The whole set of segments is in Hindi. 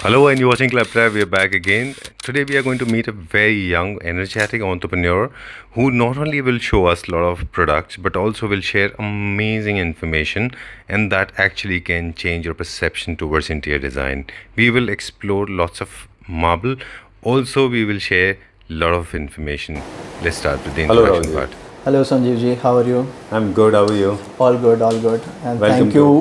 Hello, and you're watching ClubTrap. We are back again. Today, we are going to meet a very young, energetic entrepreneur who not only will show us a lot of products but also will share amazing information, and that actually can change your perception towards interior design. We will explore lots of marble. Also, we will share a lot of information. Let's start with the Hello, introduction Rahul. part. Hello Sanjeev ji, how are you? I'm good. How are you? All good, all good. And Welcome thank you.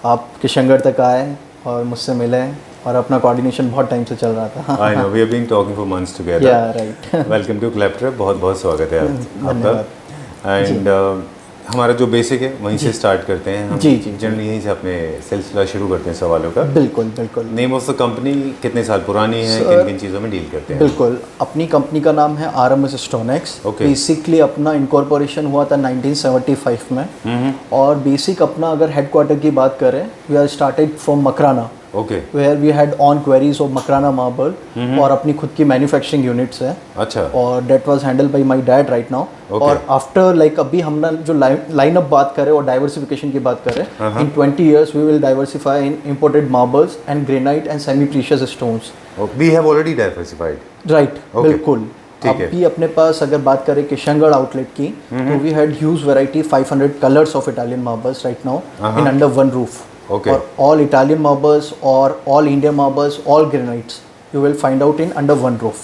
आप किशनगढ़ तक आए और मुझसे मिले और अपना कोऑर्डिनेशन बहुत टाइम से चल रहा था. I know we have been talking for months together. Yeah, right. Welcome to ClubTrap. बहुत बहुत स्वागत है आपका. And हमारा जो बेसिक है वहीं से स्टार्ट करते हैं. हम जी, जी, जनरली यहीं से अपने सिलसिला शुरू करते हैं सवालों का. बिल्कुल बिल्कुल. नेम ऑफ द कंपनी कितने साल पुरानी है, किन किन चीज़ों में डील करते हैं? बिल्कुल, अपनी कंपनी का नाम है RMS स्टोनेक्स. बेसिकली अपना इनकॉर्पोरेशन हुआ था 1975 में. और बेसिक अपना अगर हेडक्वार्टर की बात करें, we are started from Makrana. Okay. Where we had on queries of Makrana marble और अपनी खुद की मैन्युफैक्चरिंग यूनिट्स है. अच्छा. और that was handled by my dad right now. और आफ्टर लाइक अभी हमने जो लाइनअप बात करें और डाइवर्सिफिकेशन की बात करें, in 20 years we will diversify in imported marbles and granite and semi precious stones. We have already diversified. Right, बिल्कुल. अभी अपने पास अगर बात करें किशनगढ़ आउटलेट की, तो we had huge variety 500 colours of Italian marbles right now in under one roof. Okay. और ऑल इटालियन मार्बल्स और all Indian marbles, all granites you will find out in under one roof.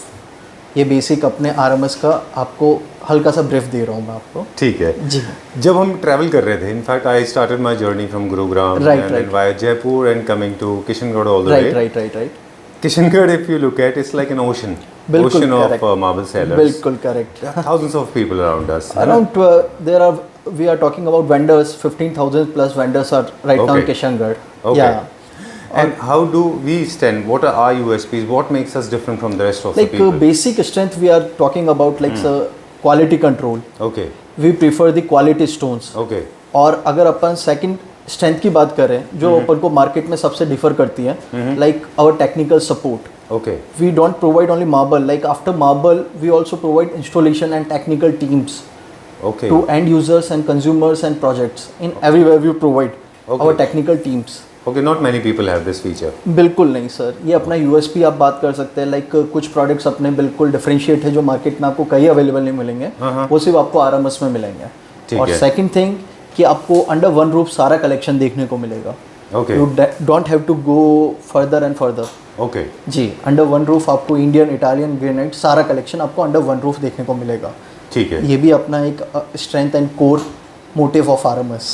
ये बेसिक अपने RMS का आपको हल्का सा ब्रीफ दे रहा हूँ मैं आपको. ठीक है जी. जब हम ट्रैवल कर रहे थे, in fact I started my journey from Gurugram and then via Jaipur and coming to Kishangarh all the way. Right. Kishangarh, if you look at, it's like an ocean. Bilkul Ocean correct. of marble sellers. बिल्कुल correct. There are thousands of people around us. Around we are talking about vendors. 15,000 plus vendors are right now in Kishangarh. Okay. Yeah. And how do we stand? What are our USPs? What makes us different from the rest of the people? Like basic strength we are talking about like quality control. Okay. We prefer the quality stones. Okay. और अगर अपन सेकंड स्ट्रेंथ की बात करें जो अपन को मार्केट में सबसे डिफर करती है, like our technical support. Okay. We don't provide only marble. Like after marble, we also provide installation and technical teams. Okay. To end users and consumers and projects. In everywhere we provide our technical teams. Okay. Not many people have this feature. बिल्कुल नहीं सर. ये अपना USP आप बात कर सकते हैं. लाइक कुछ प्रोडक्ट्स अपने बिल्कुल डिफरेंशिएट है जो मार्केट में आपको कहीं अवेलेबल नहीं मिलेंगे. वो सिर्फ आपको RMS में मिलेंगे. और सेकंड थिंग कि आपको अंडर वन रूफ सारा कलेक्शन देखने को मिलेगा. Okay. You don't have to go further and further. Okay. जी, अंडर वन रूफ आपको इंडियन, इटालियन, ग्रेनाइट सारा कलेक्शन आपको अंडर वन रूफ देखने को मिलेगा. ठीक है. ये भी अपना एक strength and core motive of RMS.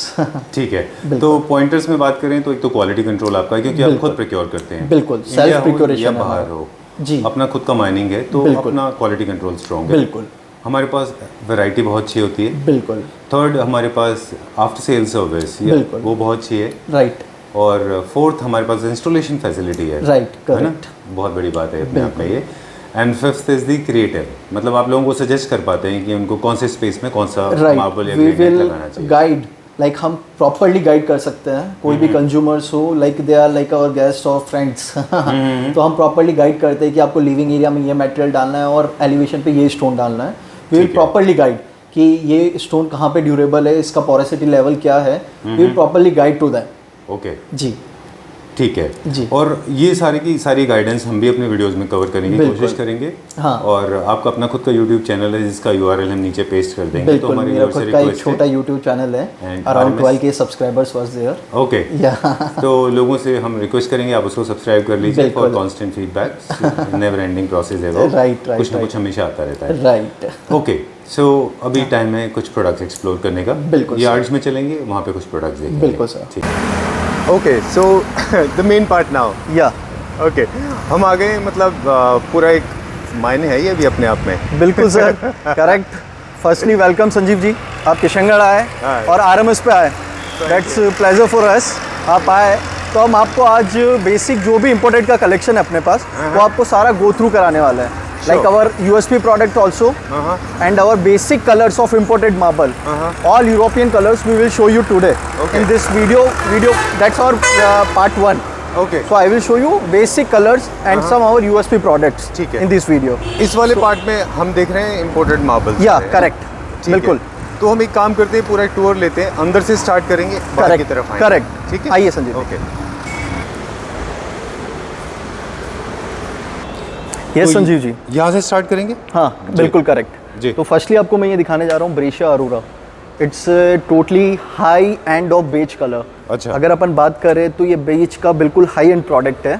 ठीक है. तो पॉइंटर्स में बात करें तो एक तो क्वालिटी कंट्रोल आपका है क्योंकि आप खुद प्रिक्योर करते हैं. बिल्कुल, सेल्फ प्रिक्योरेशन या बाहर हो जी, अपना खुद का माइनिंग है तो अपना क्वालिटी कंट्रोल स्ट्रॉन्ग है. बिल्कुल. हमारे पास वैरायटी बहुत अच्छी होती है. बिल्कुल. थर्ड, हमारे पास आफ्टर सेल सर्विस वो बहुत अच्छी है. राइट. और फोर्थ, हमारे पास इंस्टॉलेशन फैसिलिटी है. राइट, है ना, बहुत बड़ी बात है अपने आप में ये. And fifth is the creative, मतलब आप लोगों को सजेस्ट कर पाते हैं कि उनको कौन से स्पेस में कौन सा मार्बल या ग्रेनाइट लगाना चाहिए. गाइड, लाइक हम प्रॉपर्ली गाइड कर सकते हैं. कोई भी कंज्यूमर्स हो, like they are like our guest और फ्रेंड्स, तो हम प्रॉपर्ली गाइड करते हैं कि आपको लिविंग एरिया में ये मटेरियल डालना है और एलिवेशन पे ये स्टोन डालना है. वी विल प्रॉपर्ली गाइड कि ये स्टोन कहाँ पे ड्यूरेबल है, इसका पोरेसिटी लेवल क्या है. We will properly guide to that. Okay ji. ठीक है जी. और ये सारी की सारी गाइडेंस हम भी अपने वीडियोस में कवर करने की कोशिश करेंगे. हाँ. और आपका अपना खुद का YouTube चैनल है जिसका URL हम नीचे पेस्ट कर देंगे. तो हमारे मेरा खुद का एक छोटा YouTube चैनल है. Around 12K subscribers was there. Okay. तो लोगों से हम रिक्वेस्ट करेंगे आप उसको सब्सक्राइब कर लीजिए for constant feedback. Never ending process है वो. राइट. कुछ ना कुछ हमेशा आता रहता है. राइट. ओके. सो अभी टाइम है कुछ प्रोडक्ट्स एक्सप्लोर करने का. बिल्कुल. यार्ड्स में चलेंगे, वहाँ पे कुछ प्रोडक्ट्स देखेंगे. बिल्कुल सर. ठीक है. Okay. So the main part now. या. ओके. हम आ गए, मतलब पूरा एक मायने है ये भी अपने आप में. बिल्कुल sir. Correct. Firstly welcome Sanjeev ji, आप किशनगढ़ आए और RMS पे आए. That's pleasure for us. आप आए तो हम आपको आज बेसिक जो भी इम्पोर्टेड का कलेक्शन है अपने पास वो आपको सारा गो थ्रू कराने वाला है. Like our USP product also, and our basic colors of imported marble, all European colors we will show you today in this video. That's our part 1. Okay. So I will show you basic colors and some our USP products in this video. इस वाले पार्ट में हम देख रहे हैं imported marble. Yeah, correct. बिल्कुल. तो हम एक काम करते हैं, पूरा एक टूर लेते हैं, अंदर से स्टार्ट करेंगे, बाहर की तरफ आएंगे. करेक्ट. ठीक है. आइए संजीव. ओके. यस संजीव जी। यहाँ से स्टार्ट करेंगे? हाँ बिल्कुल करेक्ट जी। तो फर्स्टली आपको मैं ये दिखाने जा रहा हूँ Brescia Aurora. It's totally high end of beige colour. अच्छा। अगर अपन बात करें तो ये बेज का बिल्कुल हाई एंड प्रोडक्ट है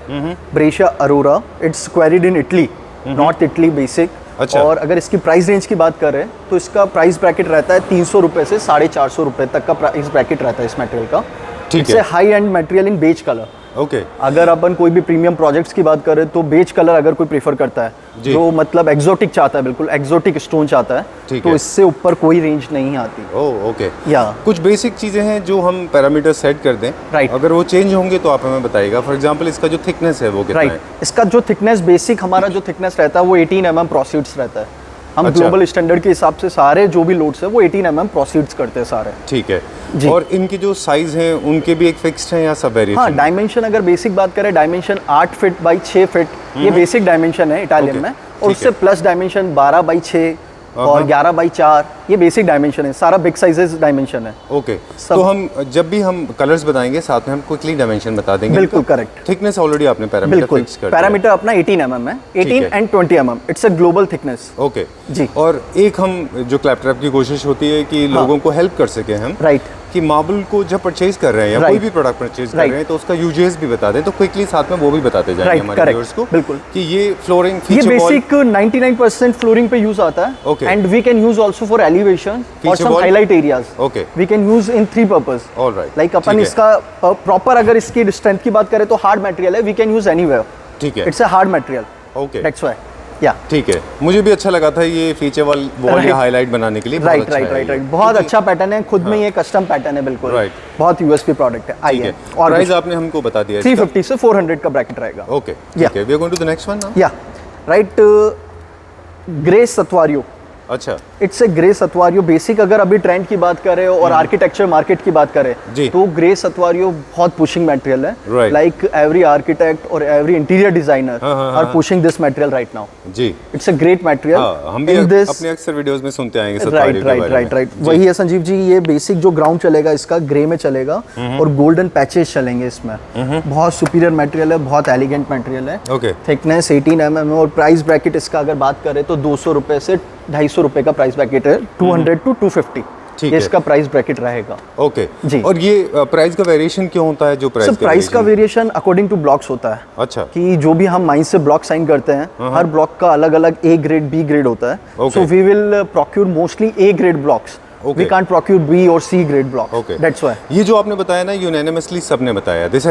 Breccia Aurora. It's quarried in Italy, north Italy basic. अच्छा। और अगर इसकी प्राइस रेंज की बात करें तो इसका प्राइस ब्रैकेट रहता है 300 रुपये से 450 रुपये तक का प्राइस ब्रैकेट रहता है इस मटेरियल का। ठीक है high end material in beige colour. Okay. अगर अपन कोई भी प्रीमियम प्रोजेक्ट्स की बात करें तो बेज कलर अगर कोई प्रेफर करता है, जो मतलब एक्सोटिक चाहता है, बिल्कुल एक्सोटिक स्टोन चाहता है, तो इससे ऊपर कोई रेंज नहीं आती। Oh okay. या कुछ बेसिक चीज़ें हैं जो हम पैरामीटर सेट कर दें, राइट। अगर वो चेंज होंगे तो आप हमें बताइएगा। फॉर एग्जांपल इसका जो थिकनेस है वो कितना है? इसका जो थिकनेस बेसिक हमारा जो थिकनेस रहता है वो 18 mm प्रोसीड्स रहता है। हम ग्लोबल स्टैंडर्ड के हिसाब से सारे जो भी लोड्स है वो 18 mm प्रोसीड्स करते हैं सारे। ठीक है। और इनके जो साइज हैं उनके भी एक फिक्स्ड है या सब वेरिएशन? हाँ, डायमेंशन अगर बेसिक बात करें, डायमेंशन 8 फीट बाई 6 फीट ये बेसिक डायमेंशन है इटालियन में। और उससे प्लस डायमेंशन 12 बाई 6 और 11 बाई 4 ये बेसिक डायमेंशन है। सारा बिग साइजेस डायमेंशन है। ओके। तो हम जब भी हम कलर्स बताएंगे साथ में हम क्विकली डायमेंशन बता देंगे। बिल्कुल करेक्ट। थिकनेस ऑलरेडी आपने पैरामीटर फिक्स कर दिया। पैरामीटर अपना 18 mm है, 18 and 20 mm। It's a global thickness. Okay जी। और एक हम जो क्लैपट्रैप की कोशिश होती है कि लोगों को हेल्प कर सके हम, राइट, कि मार्बल को जब परचेज कर रहे हैं या कोई भी प्रोडक्ट परचेज कर रहे हैं तो उसका यूजेस भी बता दें, तो क्विकली साथ में वो भी बताते जाएंगे हमारे व्यूअर्स को। बिल्कुल। कि ये फ्लोरिंग ये फीचर वॉल बेसिक 99% फ्लोरिंग पे यूज आता है। Okay. And we can use also for elevation और some wall? Highlight areas. Okay. We can use in 3 purpose. Alright. Like अपन ठीक है। इसका प्रॉपर अगर इसकी स्ट्रेंथ की बात करें तो हार्ड मटेरियल है, वी कैन यूज एनीवेयर। ठीक है। It's a hard material. Okay. That's why. या ठीक है, मुझे भी अच्छा लगा था ये फीचर वॉल या हाईलाइट बनाने के लिए। Right right right right. बहुत अच्छा पैटर्न है, खुद में ये कस्टम पैटर्न है बिल्कुल। राइट। बहुत यूएसपी प्रोडक्ट है। आइए। और प्राइस आपने हमको बता दिया 350 से 400 का ब्रैकेट रहेगा। ओके ठीक है। We are going to the next one now. Yeah right. Grey Statuario. अच्छा। It's a grey Statuario basic. अगर अभी ट्रेंड की बात करें और आर्किटेक्चर मार्केट की बात करें तो ग्रे सत्वारियो बहुत पुशिंग मटेरियल है। लाइक एवरी आर्किटेक्ट और every interior designer are pushing this material right now. जी। It's a great material. हम भी अपने अक्सर वीडियोस में सुनते आएंगे सत्वारियो के बारे में। Right right. वही है संजीव जी, ये बेसिक जो ग्राउंड चलेगा इसका ग्रे में चलेगा और गोल्डन पैचेस चलेंगे इसमें। बहुत सुपीरियर मटेरियल है, बहुत एलिगेंट मटेरियल है। ओके। थिकनेस 18 mm और प्राइस ब्रैकेट इसका अगर बात करें तो 200 रुपए से 250 रुपए का प्राइस ब्रैकेट है। 200 to 250 ये इसका प्राइस ब्रैकेट रहेगा। ओके जी। और ये प्राइस का वेरिएशन क्यों होता है? जो प्राइस का वेरिएशन अकॉर्डिंग टू ब्लॉक्स होता है। अच्छा। कि जो भी हम माइंस से ब्लॉक साइन करते हैं हर ब्लॉक का अलग अलग ए ग्रेड बी ग्रेड होता है। So we will procure mostly A grade blocks. We can't procure B or C grade blocks. Okay. That's why. ये जो आपने बताया ना unanimously सबने बताया. This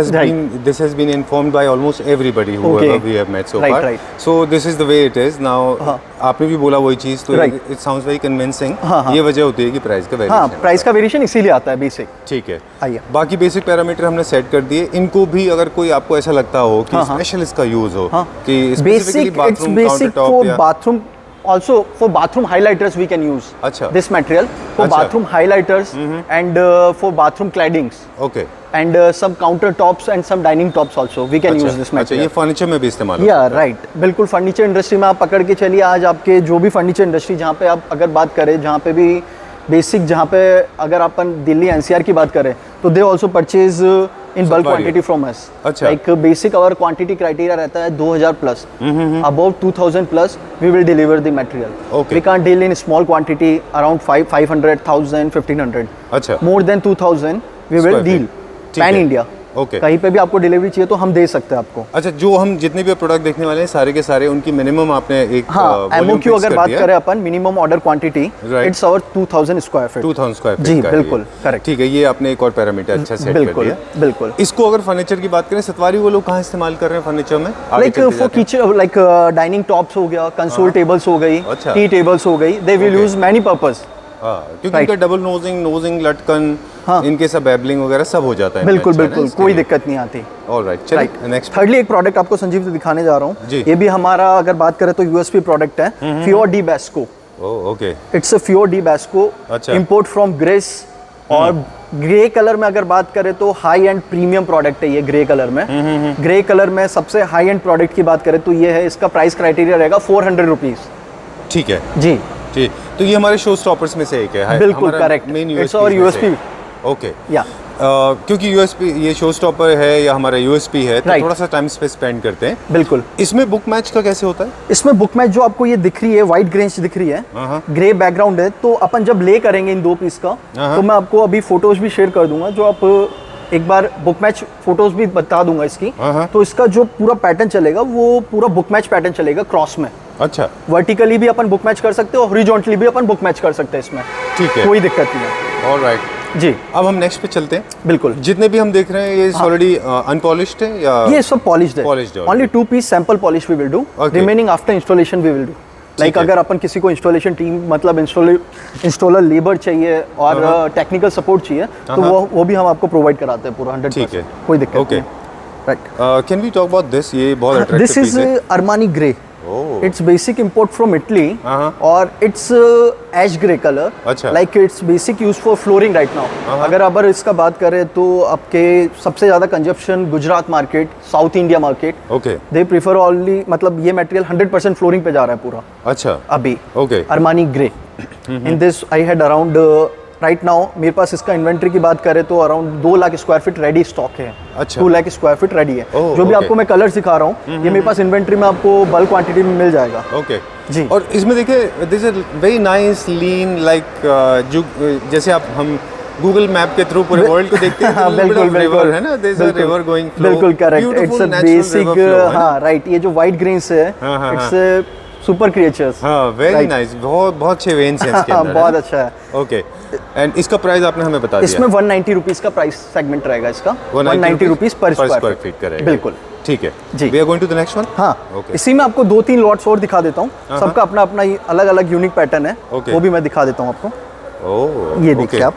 has been informed by almost everybody whoever we have met so far. Right. So this is the way it is. Now आपने भी बोला वही चीज़, तो it sounds very convincing. ये वजह होती है कि प्राइस का वेरिएशन। हाँ, प्राइस का वेरिएशन इसीलिए आता है बेसिक। ठीक है। आइए। बाकी बेसिक पैरामीटर हमने सेट कर दिए। इनको भी अगर कोई आपको ऐसा लगता हो कि स्पेशल इसका यूज हो कि स्पेसिफिकली बाथरूम काउंटरटॉप या bathroom also for bathroom highlighters we can use this material for bathroom highlighters and for bathroom claddings. Okay. And some countertops and some dining tops also we can use this material. अच्छा, ये फर्नीचर में भी इस्तेमाल होता है? राइट, बिल्कुल। फर्नीचर इंडस्ट्री में आप पकड़ के चलिए, आज आपके जो भी फर्नीचर इंडस्ट्री जहाँ पे आप अगर बात करें, जहाँ पे भी बेसिक, जहाँ पे अगर अपन दिल्ली एनसीआर की बात करें तो they also purchase in bulk quantity from us. अच्छा। Like basic our quantity criteria रहता है 2000 plus, about 2000 plus we will deliver the material. We can't deal in small quantity around 500, 1000, 1500। अच्छा। More than 2000 we will deal pan India. Okay. कहीं पे भी आपको डिलीवरी चाहिए तो हम दे सकते हैं आपको। अच्छा, जो हम जितने भी प्रोडक्ट देखने वाले हैं सारे के सारे उनकी मिनिमम आपने एक एमओक्यू अगर बात करें अपन, minimum order quantity it's our 2000 square feet. 2000 square feet. Ji बिल्कुल करेक्ट। ठीक है, ये आपने एक और पैरामीटर अच्छा सेट कर दिया। बिल्कुल। इसको अगर फर्नीचर की बात करें, सत्वारी वो लोग कहाँ इस्तेमाल कर रहे हैं फर्नीचर में? Like for kitchen, like dining tops हो गया, कंसोल टेबल्स हो गई, टी टेबल्स हो गई, दे विल यूज मैनी पर्पस। क्योंकि इनका डबल नोजिंग लटकन, इनके सब बैबलिंग वगैरह सब हो जाता है। बिल्कुल बिल्कुल, कोई दिक्कत नहीं आती। ऑलराइट, चलिए नेक्स्ट। थर्डली एक प्रोडक्ट आपको संजीव से दिखाने जा रहा हूँ। ये भी हमारा अगर बात करें तो यूएसपी प्रोडक्ट है, Fior di Bosco. Okay. It's a Fior di Bosco, import from Greece. और ग्रे कलर में अगर बात करें तो हाई एंड प्रीमियम प्रोडक्ट है ये ग्रे कलर में। ग्रे कलर में सबसे हाई एंड प्रोडक्ट की बात करें तो ये है, इसका प्राइस क्राइटेरिया रहेगा 400 रुपीज। ठीक है जी। ठीक, तो ये हमारे शो स्टॉपर्स में से एक है। बिल्कुल करेक्ट। इट्स और यूएसपी। ओके। या क्योंकि यूएसपी ये शो स्टॉपर है या हमारा यूएसपी है, तो Right. थोड़ा सा टाइम पे स्पेंड करते हैं। बिल्कुल। इसमें बुक मैच का कैसे होता है? इसमें बुक मैच जो आपको ये दिख रही है, व्हाइट ग्रेंज दिख रही है, ग्रे बैकग्राउंड है, तो अपन जब ले करेंगे इन 2 पीस का, तो मैं आपको अभी फोटोज भी शेयर कर दूंगा, जो आप एक बार बुक मैच फोटोज भी बता दूंगा इसकी। तो इसका जो पूरा पैटर्न चलेगा वो पूरा बुक मैच पैटर्न चलेगा क्रॉस में। अच्छा, वर्टिकली भी अपन बुक मैच कर सकते हैं और हॉरिजॉन्टली भी अपन बुक मैच कर सकते हैं इसमें। ठीक है, कोई दिक्कत नहीं है। ऑलराइट जी, अब हम नेक्स्ट पे चलते हैं। बिल्कुल। जितने भी हम देख रहे हैं ये ऑलरेडी अनपॉलिश्ड है या ये सब पॉलिश्ड है। Polished है only 2 piece sample polish we will do, Okay. Remaining after installation we will do. Like है। अगर अपन किसी को इंस्टॉलेशन टीम मतलब इंस्टॉलर लेबर चाहिए और टेक्निकल सपोर्ट चाहिए, तो वो भी हम आपको प्रोवाइड कराते हैं पूरा 100%। ठीक है। कोई दिक्कत Okay. नहीं। Right, can we talk about this? ये बहुत दिस अट्रैक्टिव इज पीस है। Armani grey. Oh. It's basic import from Italy और इट्स एश ग्रे कलर। अच्छा। Like it's basic use for flooring right now. अगर अब इसका बात करें तो आपके सबसे ज़्यादा consumption Gujarat market, south India market, okay, they prefer only, मतलब ये मटेरियल 100% फ्लोरिंग पे जा रहा है पूरा अच्छा, अभी। Okay, Armani grey. In this I had around right now मेरे पास इसका इन्वेंट्री की बात करें तो around 2 lakh square feet ready stock है। अच्छा। 2 लाख स्क्वायर फीट रेडी है। ओह, जो भी okay. आपको मैं कलर सिखा रहा हूँ ये मेरे पास इन्वेंट्री में आपको बल्क क्वांटिटी में मिल जाएगा। ओके जी। और इसमें देखिए this is very nice lean, like जो जैसे आप हम गूगल मैप के थ्रू पूरे वर्ल्ड को देखते हैं, हाँ, बिल्कुल रिवर है ना, there is a river going flow, बिल्कुल करेक्ट। इट्स अ बेसिक, हाँ राइट, ये जो व्हाइट ग्रेन्स है इट्स सुपर क्रिएचर्स। हाँ, वेरी नाइस, बहुत अच्छे वेन्स हैं इसके अंदर। बहुत अच्छा है। ओके, एंड इसका प्राइस आपने हमें बता दिया। इसमें 190 रुपीस का प्राइस सेगमेंट रहेगा इसका। 190 रुपीस पर स्क्वायर फीट का रहेगा। बिल्कुल, ठीक है जी। We are going to the next one. हाँ, Okay. इसी में आपको 2-3 लॉट्स और दिखा देता हूँ। सबका अपना अपना अलग अलग यूनिक पैटर्न है। Okay. वो भी मैं दिखा देता हूँ आपको। ओह, ये देखिए आप।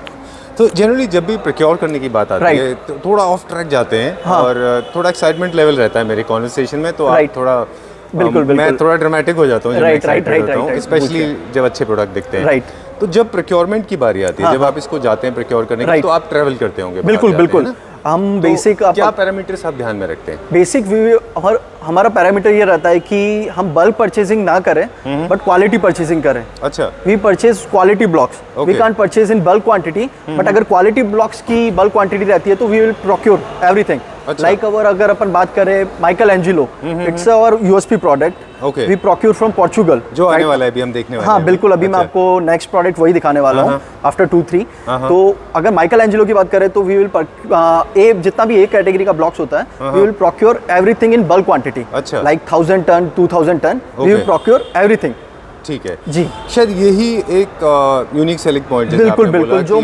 तो जनरली जब भी प्रोक्योर करने की बात आती है तो थोड़ा ऑफ ट्रैक जाते हैं और थोड़ा एक्साइटमेंट लेवल रहता है मेरे कॉन्वर्सेशन में, तो आप थोड़ा बिल्कुल, मैं थोड़ा ड्रामेटिक हो जाता हूँ जब मैं एक्साइटेड होता हूँ, स्पेशली जब अच्छे प्रोडक्ट दिखते हैं। राइट। तो जब प्रोक्योरमेंट की बारी आती है, जब आप इसको जाते हैं प्रोक्योर करने के लिए, तो आप ट्रैवल करते होंगे। बिल्कुल बिल्कुल। हम बेसिक क्या पैरामीटर्स आप ध्यान में रखते हैं? बेसिक हमारा पैरामीटर ये रहता है कि हम बल्क परचेजिंग ना करें बट क्वालिटी परचेजिंग करें। अच्छा, we purchase quality blocks, we can't purchase in bulk quantity, but अगर क्वालिटी ब्लॉक्स की बल्क क्वांटिटी रहती है तो we will procure everything. Like अगर अपन बात करें Michelangelo, it's our USP product, Okay. We procure from Portugal, जो आने वाला है अभी हम देखने वाले हैं। हाँ बिल्कुल, अभी मैं आपको नेक्स्ट प्रोडक्ट वही दिखाने वाला हूँ आफ्टर 2-3। तो अगर माइकल एंजिलो की बात करें तो वी विल जितना भी एक कैटेगरी का ब्लॉक्स होता है we will procure everything in bulk quantity. अच्छा। Like 1000 ton 2000 ton we will procure everything. ठीक है जी। शायद यही एक यूनिक सेलिंग पॉइंट है। बिल्कुल बिल्कुल, जो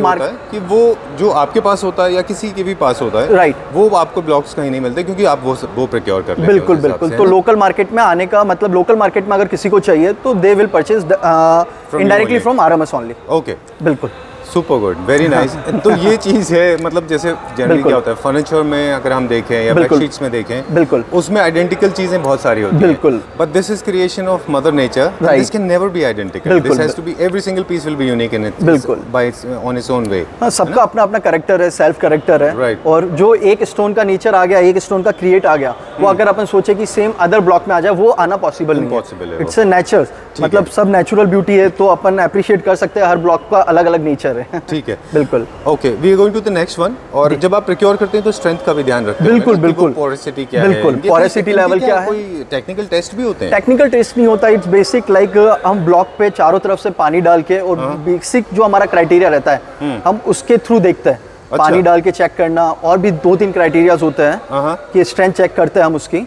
कि वो जो आपके पास होता है या किसी के भी पास होता है, राइट, वो आपको ब्लॉक्स कहीं नहीं मिलते क्योंकि आप वो प्रोक्योर कर लेते हैं। बिल्कुल बिल्कुल। तो लोकल मार्केट में आने का मतलब, लोकल मार्केट में अगर किसी को चाहिए तो they will purchase indirectly from RMS only. Okay, बिल्कुल, सुपर गुड, वेरी नाइस। तो ये चीज़ है, मतलब जैसे जनरली क्या होता है फर्नीचर में अगर हम देखें या बेडशीट्स में देखें, बिल्कुल, उसमें आइडेंटिकल चीजें बहुत सारी होती हैं, बिल्कुल, but this is creation of mother nature, this can never be identical, this has to be, every single piece will be unique in it, बिल्कुल, by its on its own way. हाँ, सबका अपना अपना कैरेक्टर है, सेल्फ कैरेक्टर है, Right. और जो एक स्टोन का नेचर आ गया, एक स्टोन का क्रिएट आ गया, वो अगर अपन सोचे कि सेम अदर ब्लॉक में आ जाए, वो आना पॉसिबल नहीं है। इट्स अ नेचर, मतलब सब नेचुरल ब्यूटी है, तो अपन अप्रिशिएट कर सकते हैं, हर ब्लॉक का अलग अलग नेचर है। ठीक है, बिल्कुल। Okay, we are going to the next one. और जब आप प्रोक्योर करते हैं तो स्ट्रेंथ का भी ध्यान रखते हैं। बिल्कुल बिल्कुल, पोरोसिटी क्या है, बिल्कुल, पोरोसिटी लेवल क्या है, कोई टेक्निकल टेस्ट भी होते हैं? टेक्निकल टेस्ट नहीं होता, इट्स बेसिक लाइक हम ब्लॉक पे चारों तरफ से पानी डाल के, और बेसिक जो हमारा क्राइटेरिया रहता है हम उसके थ्रू देखते हैं। अच्छा। पानी डाल के चेक करना, और भी 2-3 क्राइटेरियाज होते हैं कि स्ट्रेंथ चेक करते हैं हम उसकी,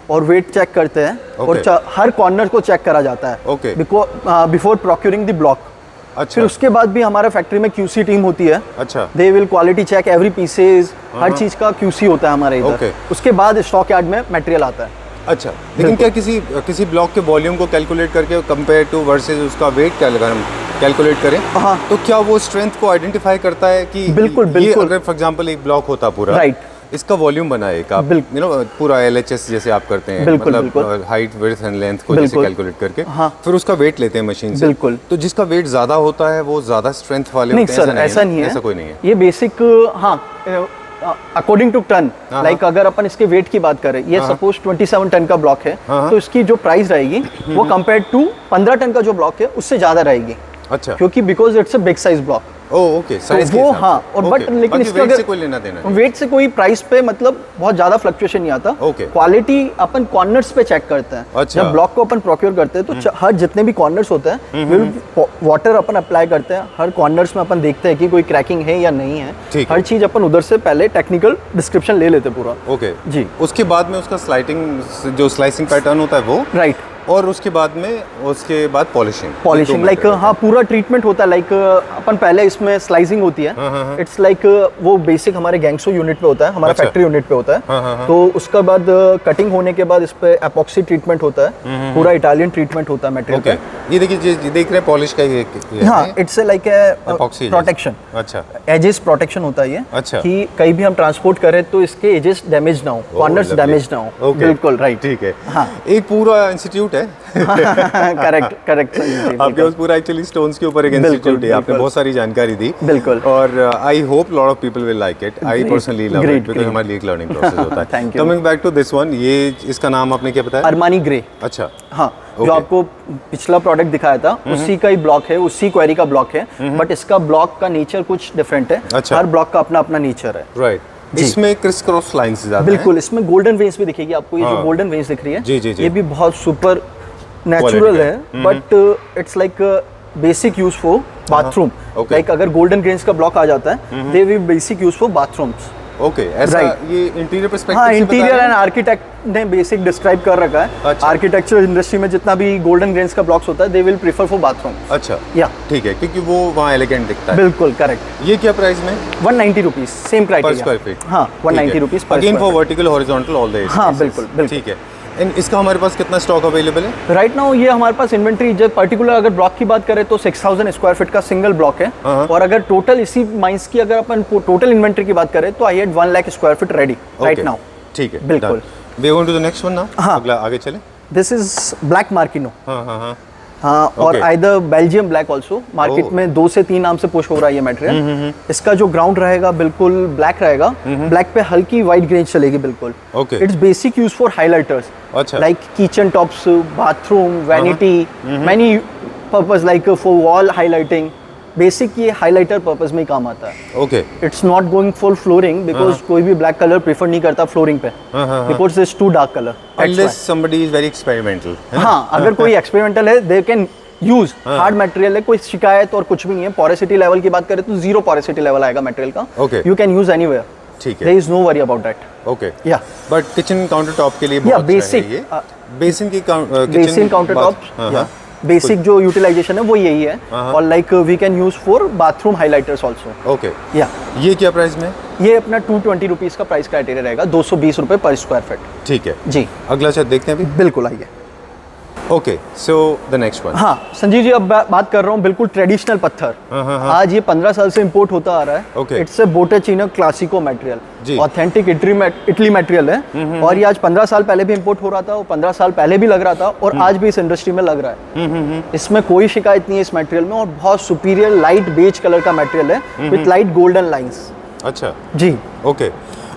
और वेट चेक करते हैं, और हर कॉर्नर को चेक करा जाता है बिफोर प्रोक्योरिंग द ब्लॉक। अच्छा। फिर उसके बाद भी हमारा फैक्ट्री में क्यूसी टीम होती है। अच्छा। They will quality check every pieces, हर चीज का क्यूसी होता है हमारे इधर। उसके बाद स्टॉक यार्ड में मटेरियल आता है। अच्छा, लेकिन क्या किसी ब्लॉक के वॉल्यूम को कैलकुलेट करके कंपेयर टू वर्सेस उसका वेट क्या लगा हम कैलकुलेट करें, हाँ, तो क्या वो स्ट्रेंथ को आइडेंटिफाई करता है कि बिल्कुल ये बिल्कुल, अगर फॉर एग्जांपल एक ब्लॉक होता पूरा, राइट, इसका वॉल्यूम बना है आप, यू नो, पूरा एलएचएस जैसे आप करते हैं, बिल्कुल, मतलब हाइट विड्थ एंड लेंथ को जैसे कैलकुलेट करके, हाँ, फिर उसका वेट लेते हैं मशीन से। बिल्कुल। तो जिसका वेट ज्यादा होता है वो ज्यादा स्ट्रेंथ वाले नहीं होते हैं? सर, ऐसा नहीं है, ऐसा कोई नहीं है, ये बेसिक, हाँ, अकॉर्डिंग टू टन, लाइक अगर अपन इसके वेट की बात करें, ये सपोज 27 टन का ब्लॉक है, तो इसकी जो प्राइस रहेगी वो कंपेयर टू 15 टन का जो ब्लॉक है उससे ज्यादा रहेगी। अच्छा, क्योंकि because it's a big size block. Okay, size तो वो हाँ, और बट लेकिन इसका वेट से कोई लेना देना नहीं। वेट से कोई प्राइस पे मतलब बहुत ज़्यादा फ्लक्चुएशन नहीं आता। Okay. क्वालिटी अपन कॉर्नर्स पे चेक करते हैं। अच्छा। जब ब्लॉक को अपन प्रोक्योर करते हैं तो हर जितने भी कॉर्नर्स होते हैं वाटर अपन अप्लाई करते हैं, हर कॉर्नर्स में अपन देखते हैं कि कोई क्रैकिंग है या नहीं है। ठीक है। हर चीज़ अपन उधर से पहले टेक्निकल डिस्क्रिप्शन ले लेते पूरा। ओके जी। उसके बाद में उसका जो स्लाइसिंग पैटर्न होता है वो, राइट। और उसके बाद पॉलिशिंग लाइक हाँ पूरा ट्रीटमेंट होता है। लाइक अपन पहले इसमें स्लाइसिंग होती है। इट्स लाइक वो बेसिक हमारे गैंगसो यूनिट पे होता है, हमारा अच्छा। फैक्ट्री यूनिट पे होता है। तो उसका बाद कटिंग होने के बाद इस पे एपॉक्सी ट्रीटमेंट होता है, पूरा इटालियन ट्रीटमेंट होता है मटेरियल ओके। पे। ये देखिए, ये देख रहे हैं पॉलिश का ये हाँ, इट्स लाइक Epoxy प्रोटेक्शन, अच्छा एजेस प्रोटेक्शन होता है ये। अच्छा। कि कहीं भी हम ट्रांसपोर्ट करें तो इसके एजेस डैमेज ना हो, कॉर्नर्स डैमेज ना हो। बिल्कुल राइट। ठीक है। हाँ। एक पूरा इंस्टीट्यूट है करेक्ट करेक्ट। आपके पास पूरा एक्चुअली स्टोन्स के ऊपर एक इंस्टीट्यूट है, आपने बहुत सारी जानकारी दी। बिल्कुल। और I hope lot of people will like it. I personally love it because हमारे लिए एक लर्निंग प्रोसेस होता है। Thank you. Coming back to this one, ये इसका नाम आपने क्या बताया? Armani grey. अच्छा। हाँ, जो आपको पिछला प्रोडक्ट दिखाया था उसी का ही ब्लॉक है, उसी क्वेरी का ब्लॉक है, बट इसका ब्लॉक का नेचर कुछ डिफरेंट है। अच्छा। हर ब्लॉक का अपना अपना नेचर है। राइट। इसमें क्रिस क्रॉस लाइंस ज्यादा हैं। बिल्कुल, इसमें गोल्डन वेन्स भी दिखेगी आपको। ये जो गोल्डन वेन्स दिख रही है, जी, जी, जी। ये भी बहुत सुपर नेचुरल है, but it's like basic use for bathroom. Okay. Like अगर गोल्डन ग्रेन्स का ब्लॉक आ जाता है, they will basic use for bathrooms. Okay, ऐसा Right. ये इंटीरियर पर्सपेक्टिव हाँ, से बता इंटीरियर रहे एंड हैं? आर्किटेक्ट ने बेसिक डिस्क्राइब कर रखा है। अच्छा। आर्किटेक्चर इंडस्ट्री में जितना भी गोल्डन ग्रेन्स का ब्लॉक्स होता है, दे विल प्रीफर फॉर बाथरूम। अच्छा, या ठीक है, क्योंकि वो वहाँ एलिगेंट दिखता है। बिल्कुल करेक्ट। ये क्या प्राइस में? 190 रुपीज, सेम पर क्राइटेरिया। Square feet? हाँ, 190 rupees per again for vertical horizontal all the हाँ, बिल्कुल, बिल्कुल। ठीक है। एंड इसका हमारे पास कितना स्टॉक अवेलेबल है? राइट नाउ ये हमारे पास इन्वेंट्री, जब पर्टिकुलर अगर ब्लॉक की बात करें तो 6000 स्क्वायर फीट का सिंगल ब्लॉक है। और अगर टोटल इसी माइंस की अगर अपन टोटल इन्वेंट्री की बात करें तो I had 1 lakh square feet ready right now. ठीक है, बिल्कुल। We are going to the next one now. हाँ। अगला आगे चले। This is black Marquina. हाँ हाँ हाँ। हाँ, और Okay. Either Belgium black also market Oh. में 2 से 3 नाम से पुश हो रहा है ये मटेरियल। इसका जो ग्राउंड रहेगा बिल्कुल ब्लैक रहेगा, ब्लैक पे हल्की व्हाइट ग्रेन चलेगी बिल्कुल। Okay. It's basic use for highlighters, अच्छा। Like kitchen tops, bathroom, vanity, many purpose, like for wall highlighting. Basic ये हाइलाइटर पर्पस में ही काम आता है। Okay. It's not going for flooring because कोई भी ब्लैक कलर प्रेफर नहीं करता फ्लोरिंग पे, because it's too dark colour. Unless somebody is very experimental. हाँ, अगर कोई एक्सपेरिमेंटल है they can use hard material है, कोई शिकायत और कुछ भी नहीं है। पोरेसिटी लेवल की बात करें तो 0 पोरेसिटी लेवल आएगा मटेरियल का। Okay. You can use anywhere, ठीक है। There is no worry about that. Okay. या बट किचन काउंटर टॉप के लिए बहुत basic, अच्छा है ये। बेसिन की बेसिन काउंटर टॉप, बेसिक जो यूटिलाइजेशन है वो यही है। और like we can use for bathroom highlighters also. Okay. या ये क्या प्राइस में? ये अपना 220 रुपीज का प्राइस क्राइटेरिया रहेगा, 220 रुपए पर स्क्वायर फीट। ठीक है जी अगला शायद देखते हैं अभी। बिल्कुल, आइए। Okay, so the next one. हाँ संजीव जी, अब बात कर रहा हूँ बिल्कुल ट्रेडिशनल पत्थर। आज ये 15 साल से इंपोर्ट होता आ रहा है। Okay. It's a Botticino Classico material, जी। ऑथेंटिक इटली मटेरियल है। और ये आज 15 साल पहले भी इंपोर्ट हो रहा था, और 15 साल पहले भी लग रहा था, और आज भी इस इंडस्ट्री में लग रहा है। इसमें कोई शिकायत नहीं है इस मटेरियल में, और बहुत सुपीरियर लाइट बेज कलर का मटेरियल है विथ लाइट गोल्डन लाइंस। अच्छा, जी ओके।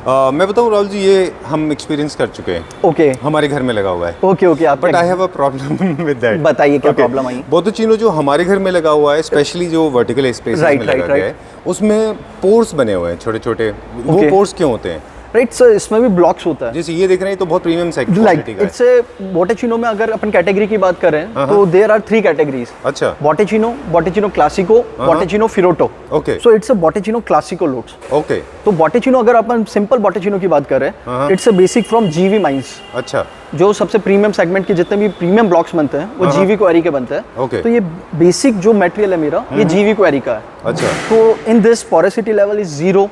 मैं बताऊँ राहुल जी, ये हम एक्सपीरियंस कर चुके हैं। ओके हमारे घर में लगा हुआ है। ओके ओके, आप but I have a problem with that. बताइए क्या प्रॉब्लम आई? बोटोचिनो जो हमारे घर में लगा हुआ है, स्पेशली जो वर्टिकल स्पेसेस Right, में लगा right, गया है, उसमें पोर्स बने हुए हैं छोटे छोटे। वो Okay. पोर्स क्यों होते हैं? राइट सर, इसमें भी ब्लॉक्स होता है। जैसे ये देख रहे हैं तो बहुत प्रीमियम लाइक क्वालिटी का है। इट्स ए बोटेचिनो में अगर अपन कैटेगरी की बात करें तो देयर आर 3 कैटेगरीज। अच्छा, Botticino, Botticino Classico, Botticino Fiorito. Okay. So it's a Botticino Classico loads. Okay. तो बोटेचिनो अगर अपन सिंपल बोटेचिनो की बात करें, it's a basic from GV mines. अच्छा, जो सबसे प्रीमियम सेगमेंट के जितने भी प्रीमियम ब्लॉक्स बनते हैं वो जीवी क्वेरी के बनते हैं। Okay. तो ये बेसिक जो मटेरियल है मेरा, ये जीवी क्वेरी का है। अच्छा, तो in this porosity level is 0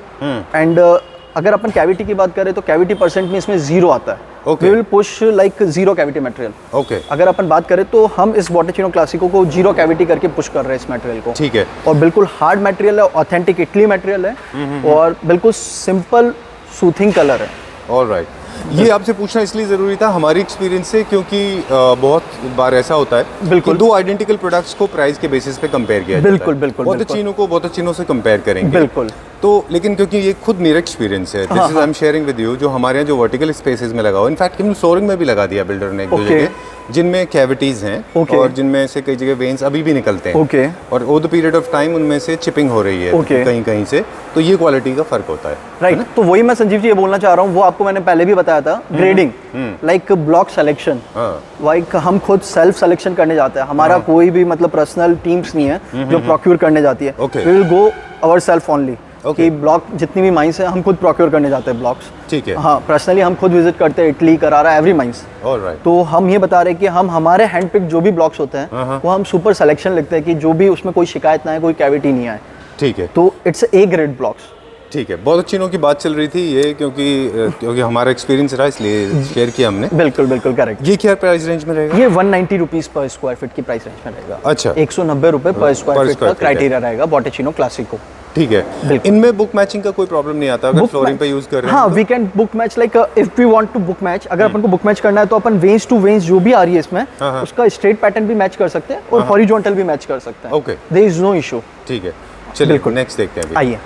and अगर अपन कैविटी की बात करें तो कैविटी परसेंट में इसमें 0 आता है। Okay. We will push like 0 cavity material. Okay, अगर अपन बात करें तो हम इस बोटेचिनो क्लासिको को 0 कैविटी करके पुश कर रहे हैं इस मटेरियल को। ठीक है। और बिल्कुल हार्ड मटेरियल है, ऑथेंटिक इटली मटेरियल है, और बिल्कुल सिंपल सूथिंग कलर है। ऑलराइट। ये आपसे पूछना इसलिए ज़रूरी था हमारी एक्सपीरियंस से, क्योंकि बहुत बार ऐसा होता है बिल्कुल। कि 2 आइडेंटिकल प्रोडक्ट्स को प्राइस के बेसिस पे कंपेयर किया बिल्कुल, जाता है। बिल्कुल, बोटोचिनो को बोटोचिनो से कंपेयर करेंगे। बिल्कुल। तो लेकिन क्योंकि ये खुद मेरा एक्सपीरियंस है, this is I am sharing with you, जो हमारे यहाँ जो वर्टिकल स्पेसेस में लगा हुआ, इनफैक्ट हम फ्लोरिंग में भी लगा दिया बिल्डर ने एक दो Okay. जगह, जिनमें कैविटीज हैं Okay. और जिनमें से कई जगह वेन्स अभी भी निकलते हैं Okay. और over the period of time उनमें से चिपिंग हो रही है Okay. कहीं कहीं से, तो ये क्वालिटी का फर्क होता है। राइट तो वही मैं संजीव जी ये बोलना चाह रहा हूँ, वो आपको मैंने पहले भी बताया था, grading like block selection, like हम खुद सेल्फ सिलेक्शन करने जाते हैं, हमारा कोई भी मतलब पर्सनल टीम्स नहीं है जो प्रोक्योर करने जाती है। Okay. We will go our self only Okay. कि ब्लॉक जितनी भी माइंस है हम खुद प्रोक्योर करने जाते हैं ब्लॉक्स। ठीक है। हाँ पर्सनली हम खुद विजिट करते हैं इटली, करारा, एवरी माइंस। ऑलराइट। तो हम ये बता रहे हैं कि हम हमारे हैंड पिक जो भी ब्लॉक्स होते हैं वो हम सुपर सिलेक्शन लिखते हैं कि जो भी उसमें कोई शिकायत ना है, कोई कैविटी नहीं आए। ठीक है। तो इट्स ए ग्रेड ब्लॉक्स। ठीक है, बहुत अच्छी चीज़ों की बात चल रही थी ये, क्योंकि हमारा एक्सपीरियंस रहा इसलिए शेयर किया हमने। बिल्कुल बिल्कुल करेक्ट। ये क्या प्राइस रेंज में रहेगा? ये 190 रुपीज़ पर स्क्वायर फीट की प्राइस रेंज में रहेगा। अच्छा। 190 रुपए पर स्क्वायर फीट का feet है। क्राइटेरिया रहेगा बॉटेचिनो क्लासिको। ठीक है। बिल्कुल। इनमें बुक मैचिंग का कोई प्रॉब्लम नहीं आता अगर फ्लोरिंग पे यूज कर रहे हैं? हाँ we can book match like if we want to book match, अगर अपन को बुक मैच करना है तो अपन वेन्स टू वेन्स जो भी आ रही है इसमें उसका स्ट्रेट पैटर्न भी मैच कर सकते हैं और हॉरिजॉन्टल भी मैच कर सकते हैं। Okay, there is no issue. ठीक है, चलिए नेक्स्ट देखते हैं अभी। आइए।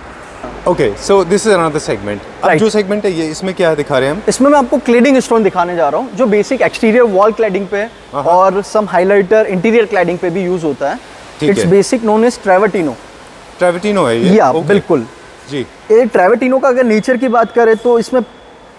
Okay, so this is another segment. अब Right. जो सेगमेंट है ये, इसमें क्या दिखा रहे हैं हम? इसमें मैं आपको क्लेडिंग स्टोन दिखाने जा रहा हूँ जो बेसिक एक्सटीरियर वॉल क्लैडिंग पे और सम हाइलाइटर इंटीरियर क्लैडिंग पे भी यूज होता है। ठीक इट्स है। Basic known as Travertino. Travertino है ये? या Okay. बिल्कुल जी। ये ट्रेवर्टिनो का अगर नेचर की बात करें तो इसमें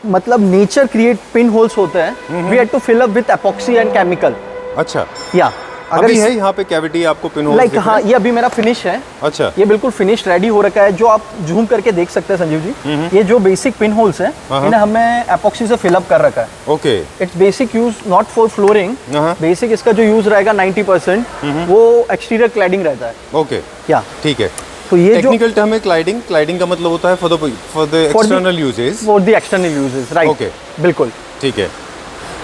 मतलब नेचर क्रिएट पिन होल्स होते हैं, we had to fill up with epoxy and chemical. अच्छा, या अगर अभी है यहाँ पे कैविटी आपको पिन होल्स लाइक दिख हाँ रहे हैं? ये अभी मेरा फिनिश है। अच्छा। ये बिल्कुल फिनिश रेडी हो रखा है, जो आप जूम करके देख सकते हैं संजीव जी। ये जो बेसिक पिन होल्स हैं इन्हें हमें एपॉक्सी से फिल अप कर रखा है। Okay. It's basic use not for flooring, basic इसका जो यूज रहेगा 90% वो एक्सटीरियर क्लैडिंग रहता है। ओके, या ठीक है। तो ये जो टेक्निकल टर्म है क्लाइडिंग। क्लाइडिंग का मतलब होता है for the external uses. For the external uses, right. Okay. बिल्कुल। ठीक है।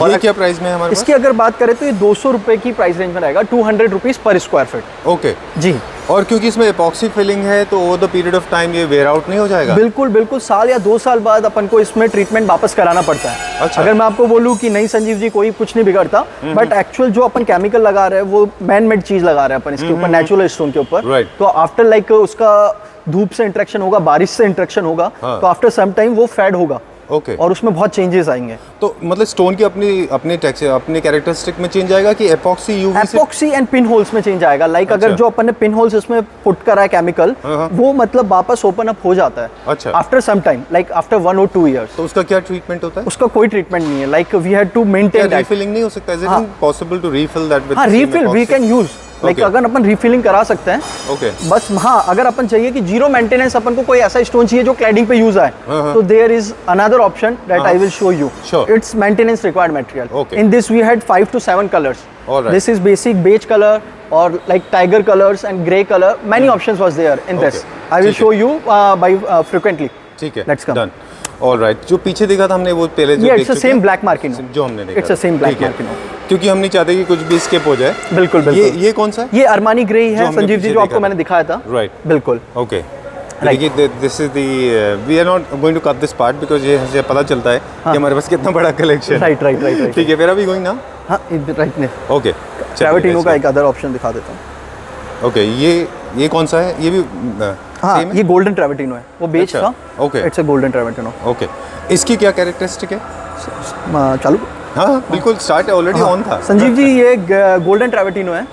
ये क्या प्राइस में है हमारे इसकी अगर बात करें तो ये 200 रुपए की प्राइस रेंज में रहेगा, 200 रुपीज पर स्क्वायर फीट। पास? ओके जी और क्योंकि इसमें एपॉक्सी फिलिंग है तो over the period of time ये वेयर आउट नहीं हो जाएगा? बिल्कुल बिल्कुल, साल या 2 साल बाद अपन को इसमें ट्रीटमेंट वापस कराना पड़ता है। अच्छा। अगर मैं आपको बोलूँ कि नहीं संजीव जी कोई कुछ नहीं बिगड़ता, बट एक्चुअल जो अपन केमिकल लगा रहे हैं वो मैन मेड चीज लगा रहे हैं अपन इसके ऊपर, नेचुरल स्टोन के ऊपर। Right. तो आफ्टर लाइक उसका धूप से इंटरेक्शन होगा, बारिश से इंटरेक्शन होगा, तो आफ्टर सम टाइम वो फेड होगा ओके। और उसमें बहुत चेंजेस आएंगे। तो मतलब स्टोन की अपनी टेक्सचर, अपने कैरेक्टरिस्टिक में चेंज आएगा कि एपॉक्सी यूवी से? एपॉक्सी एंड पिन होल्स में चेंज आएगा। लाइक अगर अच्छा। जो अपन ने पिन होल्स इसमें पुट करा है केमिकल, वो मतलब वापस ओपन अप हो जाता है अच्छा। After some time, like after 1 or 2 years। तो उसका क्या ट्रीटमेंट होता है? उसका कोई ट्रीटमेंट नहीं है, like we had to maintain that. Refilling नहीं हो सकता? Is it possible to refill that with? हाँ refill we can use, like Okay. अगर अपन रिफिलिंग करा सकते हैं। ओके। बस हाँ अगर अपन चाहिए कि जीरो मेंटेनेंस, अपन को कोई ऐसा स्टोन चाहिए जो क्लैडिंग पे यूज आए, तो there is another option that I will show you. Sure. It's maintenance required material. Okay. In this we had 5 to 7 colors. All right. This is basic beige color or like tiger colors and grey color. Many options was there in this. Okay. I will ठीक है। show you by frequently. ठीक है, Let's come. डन। ऑलराइट, जो पीछे देखा था हमने वो पहले जो Yeah, देख it's the चुके same हैं, black markino. जो हमने देखा It's the था। same black ठीक है। markino. क्योंकि हम नहीं चाहते कि कुछ भी स्किप हो जाए। बिल्कुल ये बिल्कुल। कौन सा है? ये अरमानी ग्रे जो है हमने संजीव जी, पीछे जो आपको देखा मैंने दिखाया था। राइट। बिल्कुल। ओके। देखिए this is the we are not going to cut this part because ये हमें पता चलता है कि हमारे पास कितना बड़ा कलेक्शन है। Right right right right. ठीक है, where are we going now? हाँ राइट ने ओके, ट्रेवर्टिनो का एक अदर ऑप्शन दिखा देता हूँ। ओके। ये कौन सा है? ये भी हाँ सेम है? ये गोल्डन ट्रेवर्टिनो है, वो बेच अच्छा, था। okay. It's a golden Travertino. Okay. इसकी क्या कैरेक्टरिस्टिक है? चालू। हाँ बिल्कुल, स्टार्ट ऑलरेडी ऑन था। संजीव जी ये गोल्डन ट्रेवर्टिनो है।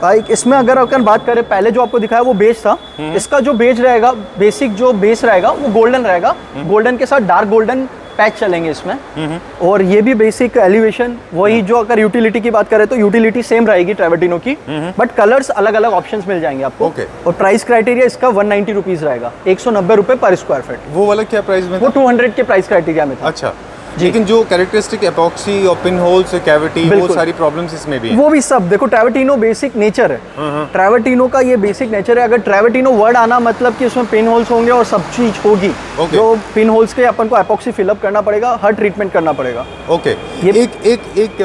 लाइक इसमें अगर अपन बात करें, पहले जो आपको दिखाया वो बेज था, इसका जो बेज रहेगा, बेसिक जो बेस रहेगा वो गोल्डन रहेगा। गोल्डन के साथ डार्क गोल्डन पैच चलेंगे इसमें। और ये भी बेसिक एलिवेशन वही, जो अगर यूटिलिटी की बात करें तो यूटिलिटी सेम रहेगी ट्रेवर्टिनो की, बट कलर्स अलग अलग ऑप्शंस मिल जाएंगे आपको। Okay. और प्राइस क्राइटेरिया इसका 190 रुपीज रहेगा, 190 रुपए पर स्क्वायर फीट। वो वाला क्या प्राइस में वो था? 200 के प्राइस क्राइटेरिया में था। अच्छा, लेकिन जो कैरेक्टरिस्टिक एपॉक्सी और पिन होल्स, कैविटी, वो बिल्कुल। सारी प्रॉब्लम्स इसमें भी हैं। वो भी सब देखो, ट्रेवर्टिनो बेसिक नेचर है। ट्रेवर्टिनो का ये बेसिक नेचर है। अगर ट्रेवर्टिनो वर्ड आना मतलब कि उसमें पिन होल्स होंगे और सब चीज होगी। Okay. जो पिन होल्स के अपन को एपॉक्सी फिलअप करना पड़ेगा, हर ट्रीटमेंट करना पड़ेगा। ओके। ये- एक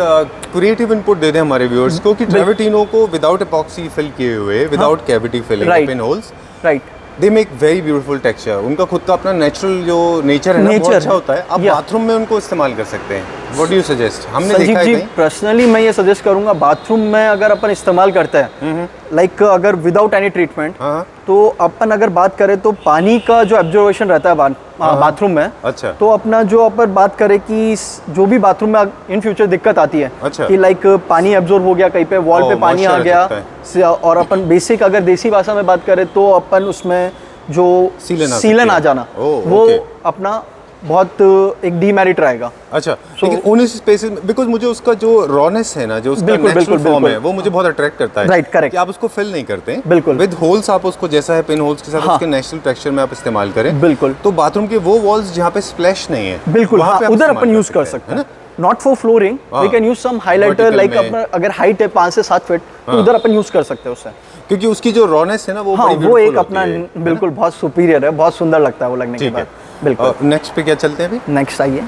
क्रिएटिव इनपुट दे दें हमारे व्यूअर्स को कि ट्रेवर्टिनो को विदाउट एपॉक्सी फिल किए हुए, without cavity filling, Right. Pin holes, right. They make very beautiful texture. उनका खुद का अपना नेचुरल जो नेचर है ना, बहुत Nature अच्छा होता है। आप Yeah. बाथरूम में उनको इस्तेमाल कर सकते हैं। What do you suggest? हमने संजीव देखा है जी, कहीं? पर्सनली मैं ये सजेस्ट करूंगा, बाथरूम में अगर अपन इस्तेमाल करते हैं, लाइक अगर विदाउट एनी ट्रीटमेंट, हाँ। तो अपन अगर बात करें तो पानी का जो एब्जॉर्वेशन रहता है बाथरूम में, अच्छा। तो अपना जो अपन बात करें कि जो भी बाथरूम में इन फ्यूचर दिक्कत आती है, अच्छा। कि लाइक पानी एब्जॉर्ब हो गया कहीं पे, वॉल पे पानी आ moisture गया, रह सकता और अपन बेसिक अगर देसी भाषा में बात करें तो अपन उसमें जो सीलन आ जाना, वो अपना बहुत एक डीमेरिट रहेगा। अच्छा, लेकिन उन स्पेसेस में, बिकॉज मुझे उसका जो रॉनेस है ना, जो उसका नेचुरल फॉर्म है, वो मुझे बहुत अट्रैक्ट करता है। Right, correct. कि आप उसको फिल नहीं करते हैं। बिल्कुल। विद होल्स आप उसको जैसा है पिन होल्स के साथ उसके नेचुरल टेक्सचर में आप इस्तेमाल करें। बिल्कुल। तो बाथरूम के वो वॉल्स जहाँ पे स्प्लैश नहीं है, बिल्कुल, वहाँ पे आप उधर इस्तेमाल अपन यूज कर सकते हैं। Not for flooring, we can use some highlighter, Vertical like में। अपना अगर हाइट है 5 से 7 फीट, तो उधर अपन यूज कर सकते हैं उससे। क्योंकि उसकी जो रॉनेस है ना, वो हाँ, बड़ी वो एक beautiful अपना होती है। बिल्कुल बहुत सुपीरियर है, बहुत सुंदर लगता है वो लगने के ठीक है। बाद। बिल्कुल। नेक्स्ट पे क्या चलते हैं अभी? नेक्स्ट आइए।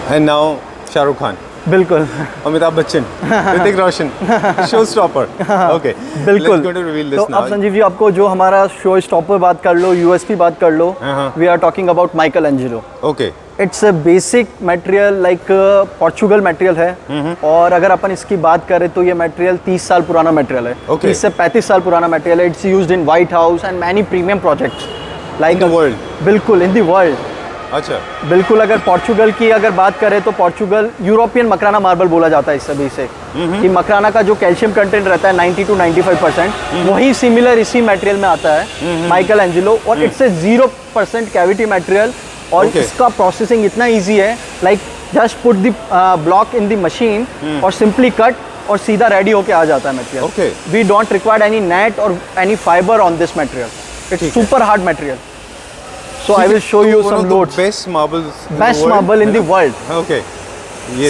एंड नाउ शाहरुख खान, बिल्कुल। Amitabh Bachchan, Hrithik Roshan, show stopper. Okay, बिल्कुल। Let's go to reveal this तो नाउ। अब संजीव जी, आपको जो हमारा शो स्टॉपर बात कर लो, यूएसपी बात कर लो, we are talking about Michael Angelo. Okay, it's a basic material, like Portugal material है, और अगर अपन इसकी बात करें तो ये मटेरियल 30 साल पुराना मटेरियल है। Okay. 30 से 35 साल पुराना मटेरियल है। It's used in white house and many premium projects like In the world? बिल्कुल, इन द वर्ल्ड। अच्छा, बिल्कुल, अगर पोर्चुगल की अगर बात करें तो पोर्चुगल यूरोपियन मकराना मार्बल बोला जाता है इस सभी से, कि मकराना का जो कैल्शियम कंटेंट रहता है 90 to 95%, वही सिमिलर इसी मटेरियल में आता है माइकल एंजेलो, और इट्स ए 0% कैविटी मटेरियल, और Okay. इसका प्रोसेसिंग इतना ईजी है, like just put the block in the machine और सिंपली कट, और सीधा रेडी होके आ जाता है material. Okay. We don't require any net और any fibre on this material. It's super hard material. So I will show you some loads. Best marbles. Best marble in the world. Okay.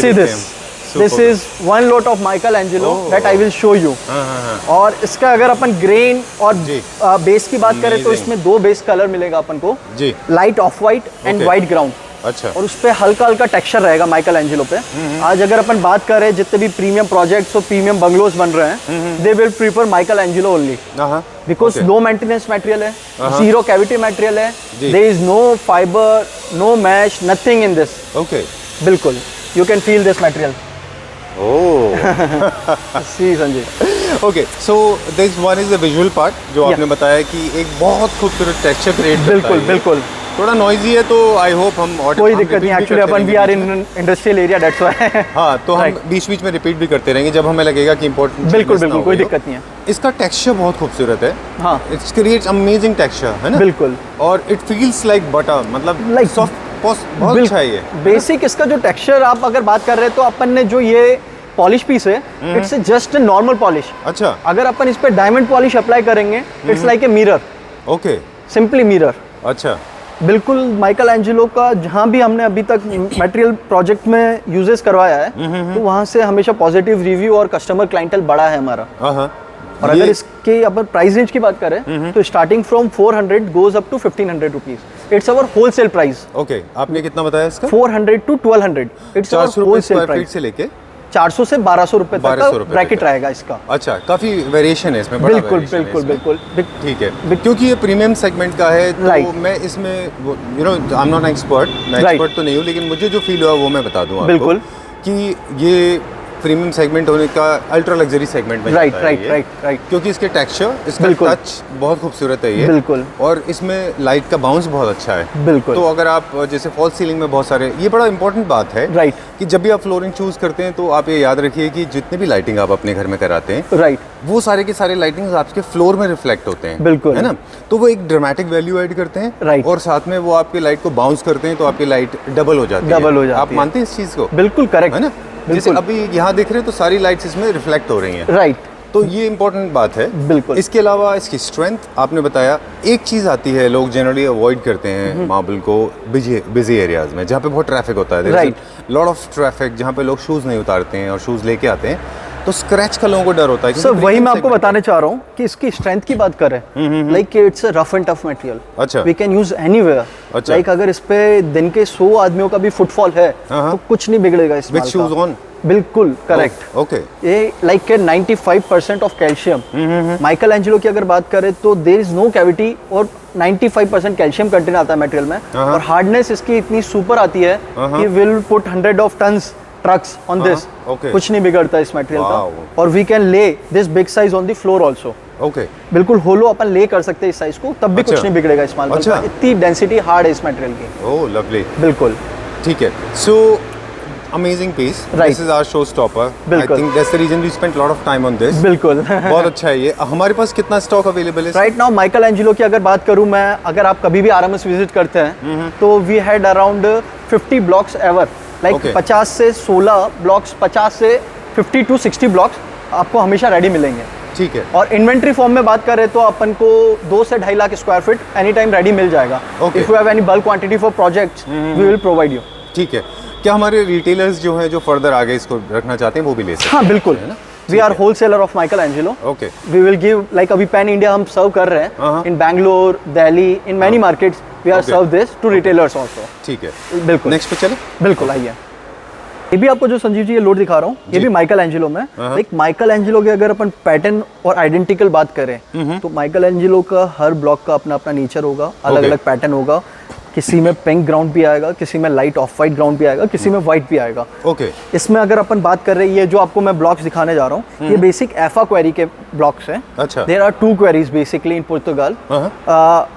See this. This is one lot of Michelangelo that I will show you. और इसका अगर अपन ग्रेन और जी। बेस की बात करें तो Amazing. इसमें 2 बेस कलर मिलेगा अपन को, ji. Light off white and Okay. White ground, अच्छा। और उस पे हल्का हल्का टेक्सचर रहेगा माइकल एंजेलो पे। आज अगर अपन बात करें जितने भी प्रीमियम प्रोजेक्ट्स और प्रीमियम बंगलोज बन रहे हैं, they will prefer Michelangelo only, because low maintenance material है, जीरो कैविटी मटेरियल है, ji. There is no fibre, no mesh, nothing in this. Okay. बिल्कुल, you can feel this material. Oh. See Sanjay. Okay, so this one is the visual part, जो आपने बताया कि एक बहुत खूबसूरत टेक्सचर क्रिएट करता है। बिल्कुल बिल्कुल। थोड़ा नॉइजी है, तो आई होप हम कोई दिक्कत नहीं, एक्चुअली अपन we are in industrial area, that's why. हाँ, तो हम बीच बीच में रिपीट भी करते रहेंगे जब हमें लगेगा कि इम्पोर्टेंट। बिल्कुल बिल्कुल, कोई दिक्कत नहीं है। इसका टेक्सचर बहुत खूबसूरत है। हाँ, इट्स क्रिएट्स अमेजिंग टेक्सचर, है ना? बिल्कुल। और इट फील्स लाइक बटर, मतलब Like- सॉफ्ट, बहुत अच्छा है ये। बेसिक इसका जो टेक्सचर आप अगर बात कर रहे हैं तो अपन ने जो ये पॉलिश पीस है, इट्स जस्ट नॉर्मल पॉलिश। अच्छा। अगर अपन इस पे डायमंड पॉलिश अप्लाई करेंगे, it's like a mirror, okay. Simply mirror. अच्छा। बिल्कुल, माइकल एंजेलो का जहाँ भी हमने अभी तक मटेरियल प्रोजेक्ट में यूजेस करवाया है, तो वहाँ से हमेशा पॉजिटिव रिव्यू और कस्टमर क्लाइंटल बढ़ा है हमारा। और अगर इसके अपन प्राइस रेंज की बात करें तो starting from 400 goes up to 1500 rupees. It's our wholesale price. Okay, आपने कितना बताया इसका? 400 टू 1200। इट्स 400 अवर रुपए होलसेल स्क्वायर फीट प्राइस। से लेके 400 से 1200 रुपए तक 1200 का रुपए ब्रैकेट तक। रहेगा इसका। अच्छा, काफी वेरिएशन है इसमें, बड़ा बिल्कुल variation है बिल्कुल इसमें। बिल्कुल। ठीक है, क्योंकि ये प्रीमियम सेगमेंट का है, तो Right. मैं इसमें you know I am not expert, मैं Right. एक्सपर्ट तो नहीं हूँ, लेकिन मुझे जो फील हुआ वो मैं बता दूँ आपको। बिल्कुल। कि ये प्रीमियम सेगमेंट होने का अल्ट्रा लग्जरी सेगमेंट में राइट जाता है राइट ये। Right right. क्योंकि इसके टेक्सचर, इसका बिल्कुल। टच बहुत खूबसूरत है ये। बिल्कुल। और इसमें लाइट का बाउंस बहुत अच्छा है। बिल्कुल। तो अगर आप जैसे फॉल्स सीलिंग में बहुत सारे, ये बड़ा इंपॉर्टेंट बात है Right. कि जब भी आप फ्लोरिंग चूज करते हैं तो आप ये याद रखिए कि जितने भी लाइटिंग आप अपने घर में कराते हैं, राइट। वो सारे के सारे लाइटिंग्स आपके फ्लोर में रिफ्लेक्ट होते हैं। बिल्कुल। है ना? तो वो एक ड्रामेटिक वैल्यू ऐड करते हैं। Right. और साथ में वो आपके लाइट को बाउंस करते हैं, तो आपकी लाइट डबल हो जाती है। Double हो जाती आप है। मानते हैं इस चीज़ को? बिल्कुल करेक्ट है ना? जैसे अभी यहाँ देख रहे हैं तो सारी लाइट्स इसमें रिफ्लेक्ट हो रही हैं। राइट। तो ये इंपॉर्टेंट बात है। बिल्कुल। इसके अलावा इसकी स्ट्रेंथ आपने बताया। एक चीज़ आती है, लोग जनरली अवॉइड करते हैं मार्बल को बिजी एरियाज में, जहाँ पे बहुत ट्रैफिक होता है। Right. लॉट ऑफ ट्रैफिक, जहाँ पे लोग शूज़ नहीं उतारते हैं और शूज़ लेके आते हैं। तो स्क्रैच का लोगों को डर होता है सर वही मैं आपको बताने चाह रहा हूँ कि इसकी स्ट्रेंथ की बात करें, like it's rough and tough material, अच्छा वी कैन यूज एनीवेयर, अच्छा लाइक अगर इस पे दिन के 100 आदमियों का भी फुटफॉल है तो कुछ नहीं बिगड़ेगा इस विद शूज ऑन, बिल्कुल करेक्ट। ओके ये like 95% of calcium, Michael Angelo की अगर बात करें तो देयर इज नो कैविटी और 95% कैल्शियम कंटेंट आता है मटेरियल में, और हार्डनेस इसकी इतनी सुपर आती है कि will put 100 of tons trucks on this, कुछ नहीं बिगड़ता इस मटेरियल का, और we can lay this big size on the floor also, okay बिल्कुल होलो अपन ले कर सकते हैं इस साइज को, तब भी कुछ नहीं बिगड़ेगा इस माल का, इतनी डेंसिटी हार्ड है इस मटेरियल की। ओह लवली, बिल्कुल ठीक है। सो amazing piece, this is our showstopper, I think that's the reason we spent a lot of time on this, बिल्कुल बहुत अच्छा है ये। हमारे पास कितना स्टॉक अवेलेबल है राइट नाउ? माइकल एंजेलो की अगर बात करूं मैं, अगर आप कभी भी आरएमएस विजिट करते हैं तो we had around 50 blocks ever, like 50 से 16 ब्लॉक्स, 50 से 50 to 60 ब्लॉक्स आपको हमेशा रेडी मिलेंगे, ठीक है। और इन्वेंट्री फॉर्म में बात करें तो अपन को 2 से 2.5 lakh square feet any time ready मिल जाएगा। If you have any bulk quantity for projects we will provide you. ठीक है, क्या हमारे रिटेलर्स जो हैं जो फर्दर आगे इसको रखना चाहते हैं वो भी ले सकते हैं? हाँ बिल्कुल, we are wholesaler of Michael Angelo, okay, we will give like अभी पैन इंडिया हम सर्व कर रहे हैं in Bangalore, Delhi, in many markets we are serve this to retailers also. ठीक है, बिल्कुल। नेक्स्ट पे चले, बिल्कुल आइए। ये भी आपको जो संजीव जी ये लोड दिखा रहा हूँ, ये भी माइकल एंजेलो में, लाइक माइकल एंजेलो के अगर अपन पैटर्न और आइडेंटिकल बात करें तो माइकल एंजेलो का हर ब्लॉक का अपना अपना नेचर होगा, अलग अलग पैटर्न होगा, किसी में पिंक ग्राउंड भी आएगा, किसी में लाइट ऑफ वाइट ग्राउंड भी आएगा, किसी में व्हाइट भी आएगा। ओके, इसमें अगर अपन बात कर रहे हैं, ये जो आपको मैं ब्लॉक्स दिखाने जा रहा हूँ ये बेसिक एफा क्वेरी के ब्लॉक्स हैं। अच्छा, there are 2 queries basically in Portugal,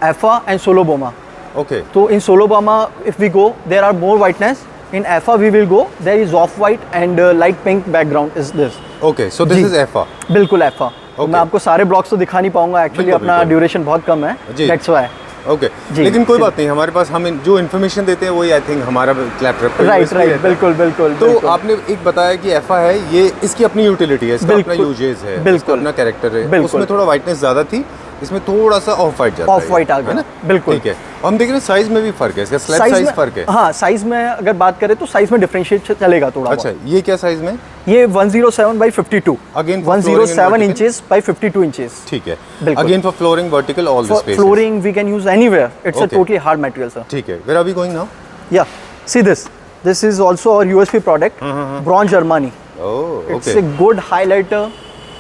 एफा एंड सोलोबोमा। ओके, तो इन सोलोबोमा if we go there are more whiteness, in FA we will go there is off white and light pink background is this। okay, so this is FA, बिल्कुल FA। मैं आपको सारे ब्लॉक्स तो दिखा नहीं पाऊंगा एक्चुअली, अपना ड्यूरेशन बहुत कम है, दैट्स व्हाई। ओके, लेकिन कोई बात नहीं, हमारे पास हम जो इन्फॉर्मेशन देते हैं वही आई थिंक हमारा क्लैप राइट बिल्कुल बिल्कुल। तो आपने एक बताया कि एफा है, ये इसकी अपनी यूटिलिटी है, इसका अपना यूजेस है, बिल्कुल अपना कैरेक्टर है, उसमें थोड़ा व्हाइटनेस ज्यादा थी, इसमें थोड़ा सा ऑफ वाइट जाता है, ऑफ वाइट आ गया ना, बिल्कुल ठीक है। हम देख रहे हैं साइज में भी फर्क है, इसका स्लैब साइज फर्क है। हाँ, साइज में अगर बात करें तो साइज में डिफरेंशिएट चलेगा थोड़ा। अच्छा, ये क्या साइज में? ये 107 by 52, again 107 inches by 52 inches, ठीक है। Again for flooring vertical all the spaces, flooring we can use anywhere, it's a totally hard material sir. ठीक है, where are we going now? Yeah see this is also our USP product, bronze Armani. Oh, it's a good highlighter,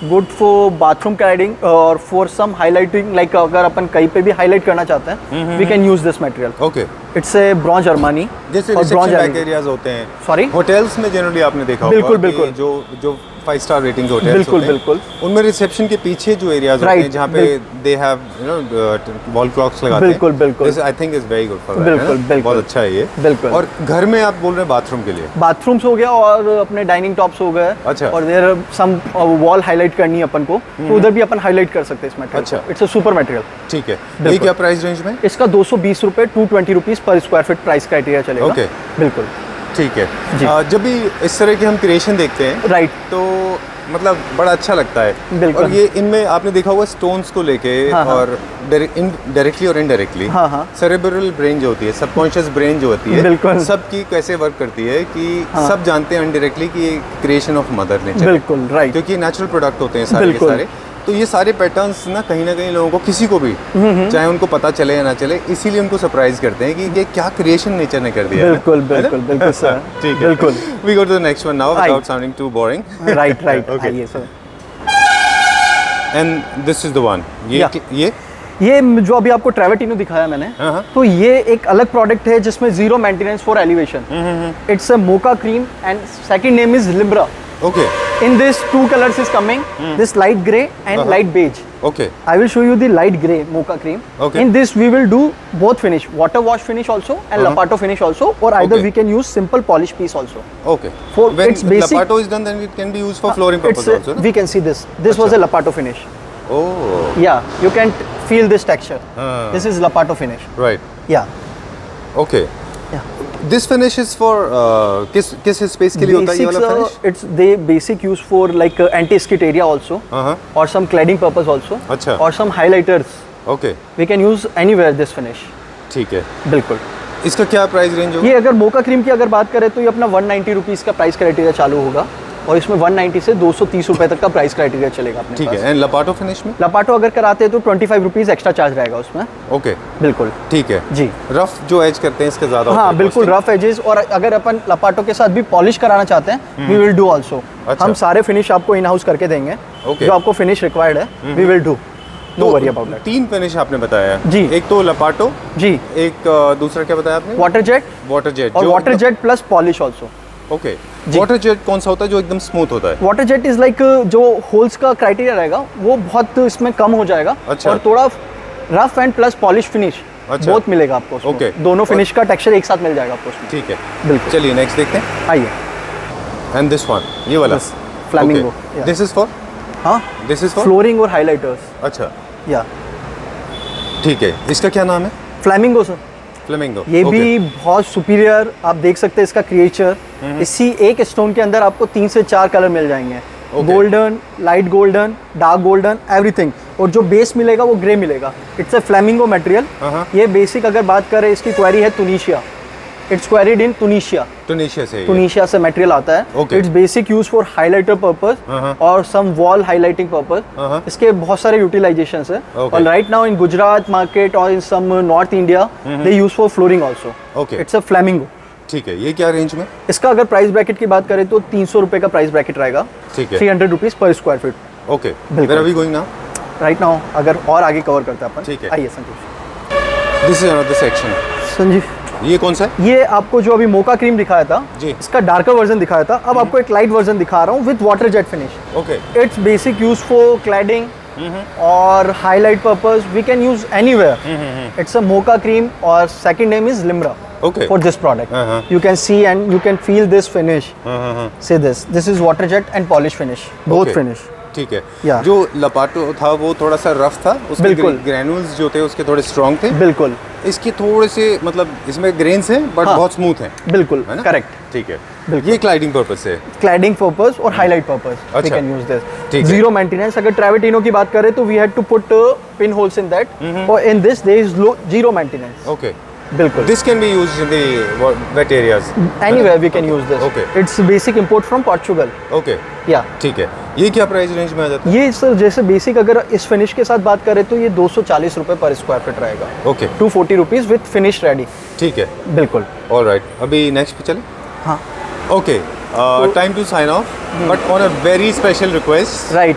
good for bathroom cladding और फॉर सम हाइलाइटिंग, लाइक अगर अपन कहीं पे भी हाईलाइट करना चाहते हैं we can use this material. Okay, it's a bronze Armani. जैसे रिसेप्शन बैक एरियाज होते हैं, सॉरी, होटल्स में जनरली आपने देखा बिल्कुल होगा बिल्कुल, जो 5 स्टार रेटिंग होटल्स बिल्कुल होते हैं, बिल्कुल, उनमें रिसेप्शन के पीछे जो एरियाज होते हैं जहाँ पे they have you know wall clocks लगाते हैं, बिल्कुल बिल्कुल, this I think is very good for बिल्कुल बिल्कुल, बहुत अच्छा है ये, बिल्कुल। और घर में आप बोल रहे हैं बाथरूम के लिए? बाथरूम्स हो गया और अपने डाइनिंग टॉप्स हो गए। अच्छा, और देयर सम वॉल हाईलाइट करनी है अपन को तो उधर भी अपन हाईलाइट कर सकते हैं इस मटेरियल। अच्छा, इट्स अ सुपर मटेरियल। ठीक है, ये क्या प्राइस रेंज में? इसका 220 रुपये 220 rupees per square feet price criteria चलेगा। ओके, बिल्कुल ठीक है। जब भी इस तरह के हम क्रिएशन देखते हैं, राइट, तो मतलब बड़ा अच्छा लगता है। और ये इनमें आपने देखा होगा स्टोन्स को लेके, और डायरेक्टली और इनडायरेक्टली सेरेब्रल ब्रेन जो होती है, सबकॉन्शियस ब्रेन जो होती है, सबकी कैसे वर्क करती है कि सब जानते हैं इनडायरेक्टली कि ये क्रिएशन ऑफ मदर नेचर, बिल्कुल राइट, क्योंकि नेचुरल प्रोडक्ट होते हैं सारे के सारे। तो ये सारे पैटर्न्स ना कहीं लोगों को, किसी को भी, चाहे उनको पता चले या ना चले, इसीलिए उनको सरप्राइज करते हैं कि ये क्या क्रिएशन नेचर ने कर दिया। बिल्कुल बिल्कुल बिल्कुल सर, ठीक है, बिल्कुल। We go to the next one now without sounding too boring. Right right, आइए sir. And this is the one, ये जो अभी आपको ट्रेवर्टिनो दिखाया मैंने, तो ये एक अलग प्रोडक्ट है जिसमें zero maintenance for elevation. It's a mocha cream and second name is Limbra. Okay. In this 2 colors is coming, this light gray and light beige. Okay. I will show you the light gray mocha cream. Okay. In this we will do both finish, water wash finish also and Lapato finish also, or either we can use simple polish piece also. Okay. For when its basic, Lapato is done, then it can be used for flooring purpose also. We can see this. This was a Lapato finish. Oh. Yeah, you can feel this texture. This is Lapato finish. Right. Yeah. Okay. Yeah. This finish is for किस space के लिए होता है ये वाला finish? It's they basic use for like anti-skid area also, or some cladding purpose also, अच्छा, or some highlighters. Okay. We can use anywhere this finish. ठीक है, बिल्कुल। इसका क्या प्राइस रेंज होगा? ये अगर मोका क्रीम की अगर बात करें तो ये अपना 190 रुपीज़ का प्राइस क्राइटेरिया चालू होगा। और इसमें 190 से 230 रुपए तक का प्राइस क्राइटेरिया चलेगा अपने ठीक पास। है। एंड लपाटो फिनिश में? लपाटो अगर कराते हैं तो 25 रुपीज़ एक्स्ट्रा चार्ज रहेगा उसमें। ओके, बिल्कुल ठीक है जी। रफ जो एज करते हैं इसके ज़्यादा? हाँ बिल्कुल, रफ एजेस। और अगर अपन लपाटो के साथ भी पॉलिश कराना चाहते हैं, वी विल डू ऑल्सो। हम सारे फिनिश आपको इन हाउस करके देंगे, जो आपको फिनिश रिक्वायर्ड है we will do, no worry about that. 3 finish आपने बताया जी। एक तो लपाटो जी, एक दूसरा क्या बताया आपने? Water jet. वाटर जेट और water jet plus polish also. Okay, water jet कौन सा होता है जो एकदम स्मूथ होता है? वाटर जेट इज लाइक जो होल्स का क्राइटेरिया रहेगा वो बहुत इसमें कम हो जाएगा। अच्छा। और थोड़ा rough and plus polish finish अच्छा। बहुत मिलेगा आपको उसमें। ओके। दोनों फिनिश का टेक्सचर एक साथ मिल जाएगा आपको उसमें। ठीक है, बिल्कुल। चलिए नेक्स्ट देखते हैं। आइए, एंड दिस वन, ये वाला फ्लैमिंगो। This is for? हाँ, दिस इज फॉर फ्लोरिंग और हाइलाइटर्स। अच्छा या ठीक है, इसका क्या नाम है? Flamingo sir. फ्लेमिंगो। ये भी बहुत सुपीरियर, आप देख सकते हैं इसका क्रिएचर। इसी एक स्टोन के अंदर आपको 3 से 4 कलर मिल जाएंगे, golden, light golden, dark golden, everything. और जो बेस मिलेगा वो ग्रे मिलेगा। It's a flamingo material. ये बेसिक अगर बात करें, इसकी क्वेरी है तुनिशिया। इट्स क्वेरीड इन तुनिशिया। तुनिशिया से मटेरियल आता है। It's basic use for highlighter purpose और सम वॉल हाइलाइटिंग पर्पस। इसके बहुत सारे यूटिलाइजेशंस है। और right now in Gujarat market और in some North India they use for flooring also. It's a flamingo. ठीक है, ये क्या रेंज में? इसका अगर प्राइस ब्रैकेट की बात करें तो 300 रुपए का प्राइस ब्रैकेट रहेगा। ठीक है, 300 rupees per square feet. Okay, where are we going now? Right now अगर और आगे कवर करते हैं अपन। ठीक है, आइए Sanjeev. This is another section. Sanjeev, ये कौन सा है? ये आपको जो अभी मोका क्रीम दिखाया था जी, इसका डार्कर वर्जन दिखाया था। अब आपको एक लाइट वर्जन दिखा रहा हूँ with water jet finish. Okay, it's basic use for cladding और highlight purpose. We can use anywhere. It's a mocha cream और second name is Limra. Okay. For this product, you can see and you can feel this finish. See this. This is water jet and polish finish. Both finish. ठीक है। Yeah. जो लपाटो था वो थोड़ा सा रफ था, उसके ग्रेनुल्स जो थे उसके थोड़े स्ट्रॉन्ग थे। बिल्कुल। इसके थोड़े से मतलब इसमें ग्रेन्स हैं बट बहुत स्मूथ हैं। बिल्कुल, करेक्ट। ठीक है, ये क्लाइडिंग पर्पस है। क्लैडिंग पर्पस और highlight purpose we can use this. Zero maintenance. अगर ट्रेविटिनो की बात करें तो we had to put pin holes in that, और in this there is zero maintenance. Okay, बिल्कुल। This can be used in the wet areas. Anywhere we can use this. Okay, it's basic import from Portugal. Okay, या ठीक है। ये क्या प्राइस रेंज में आ जाता है? ये सर जैसे बेसिक अगर इस फिनिश के साथ बात करें तो ये 240 रुपए पर स्क्वायर फीट रहेगा। Okay, 240 rupees with finish ready. ठीक है, बिल्कुल। ऑलराइट, अभी नेक्स्ट पे चले। हाँ, okay, time to sign off but on a very special request. Right,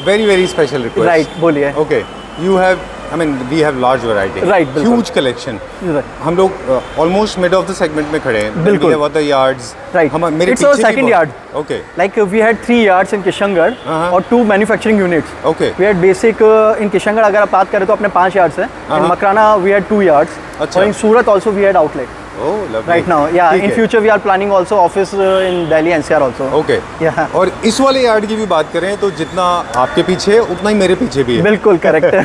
very special request. Right, बोलिए। Okay, you have, I mean, we have large variety, right, huge collection. Right. हम लोग almost mid of the segment में खड़े हैं. बिल्कुल. We have other yards. Right. हम मेरे It's our पीछे second yard. Okay. Like we had 3 yards in Kishangarh और 2 manufacturing units. Okay. We had basic in Kishangarh अगर आप बात करें तो अपने 5 yards हैं. In Makrana we had 2 yards. अच्छा. और in Surat also we had outlet. Oh, lovely. Right now, yeah. In future we are planning also office in Delhi NCR also. Okay. Yeah. और इस वाले यार्ड की भी बात करें तो जितना आपके पीछे है उतना ही मेरे पीछे भी है. बिल्कुल correct.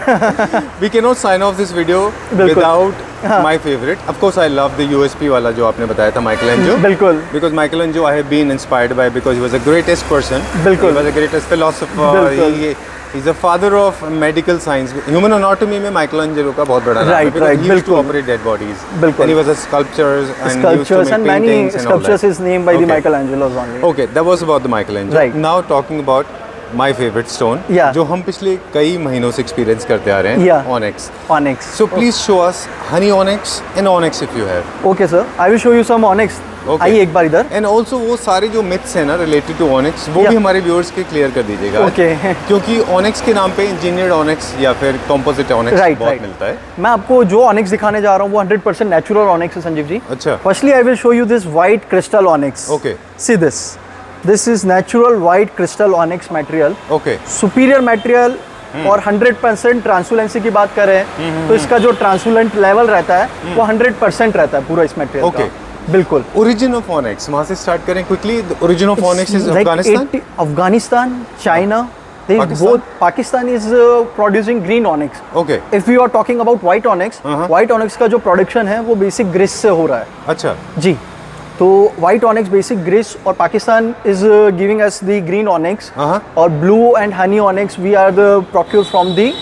We cannot sign off this video without my favorite. Of course, I love the USP वाला जो आपने बताया था Michelangelo. बिल्कुल. Because Michelangelo I have been inspired by because he was the greatest person. बिल्कुल. He was the greatest philosopher. बिल्कुल. He's the father of medical science. Human anatomy में Michelangelo का बहुत बड़ा नाम है. Right. He used to operate dead bodies. बिल्कुल. And he was a sculptor and Sculptures used to and make many paintings and all that. sculptures is named by the Michelangelos only. Okay, that was about the Michelangelo. Right. Now talking about my favorite stone, Yeah. जो हम पिछले कई महीनों से एक्सपीरियंस करते आ रहे हैं, Yeah. Onyx. Onyx. So please show us honey onyx and onyx if you have. Okay sir, I will show you some onyx. Okay. आइए एक बार इधर. And also वो सारे जो myths हैं ना related to onyx, वो भी हमारे viewers के clear कर दीजिएगा. Okay. क्योंकि onyx के नाम पे engineered onyx या फिर composite onyx बहुत मिलता है. मैं आपको जो onyx दिखाने जा रहा हूँ वो 100% natural onyx है संजीव जी. अच्छा. Firstly, I will show you this white crystal onyx. Okay. See this. This is natural white crystal onyx material. Okay. Superior material. और 100% ट्रांसुलेंसी की बात करें तो इसका जो ट्रांसुलेंट लेवल रहता है वो 100% रहता है पूरा इस मटेरियल का. बिल्कुल. Origin of onyx, वहाँ से start करें quickly. The origin of onyx is Afghanistan. Afghanistan, China. Pakistan is producing green onyx. Okay. If we are talking about white onyx, white onyx का जो प्रोडक्शन है वो बेसिक ग्रीस से हो रहा है. अच्छा. जी. तो white onyx बेसिक ग्रीस और Pakistan is giving us the green onyx और blue and honey onyx we are the procure from the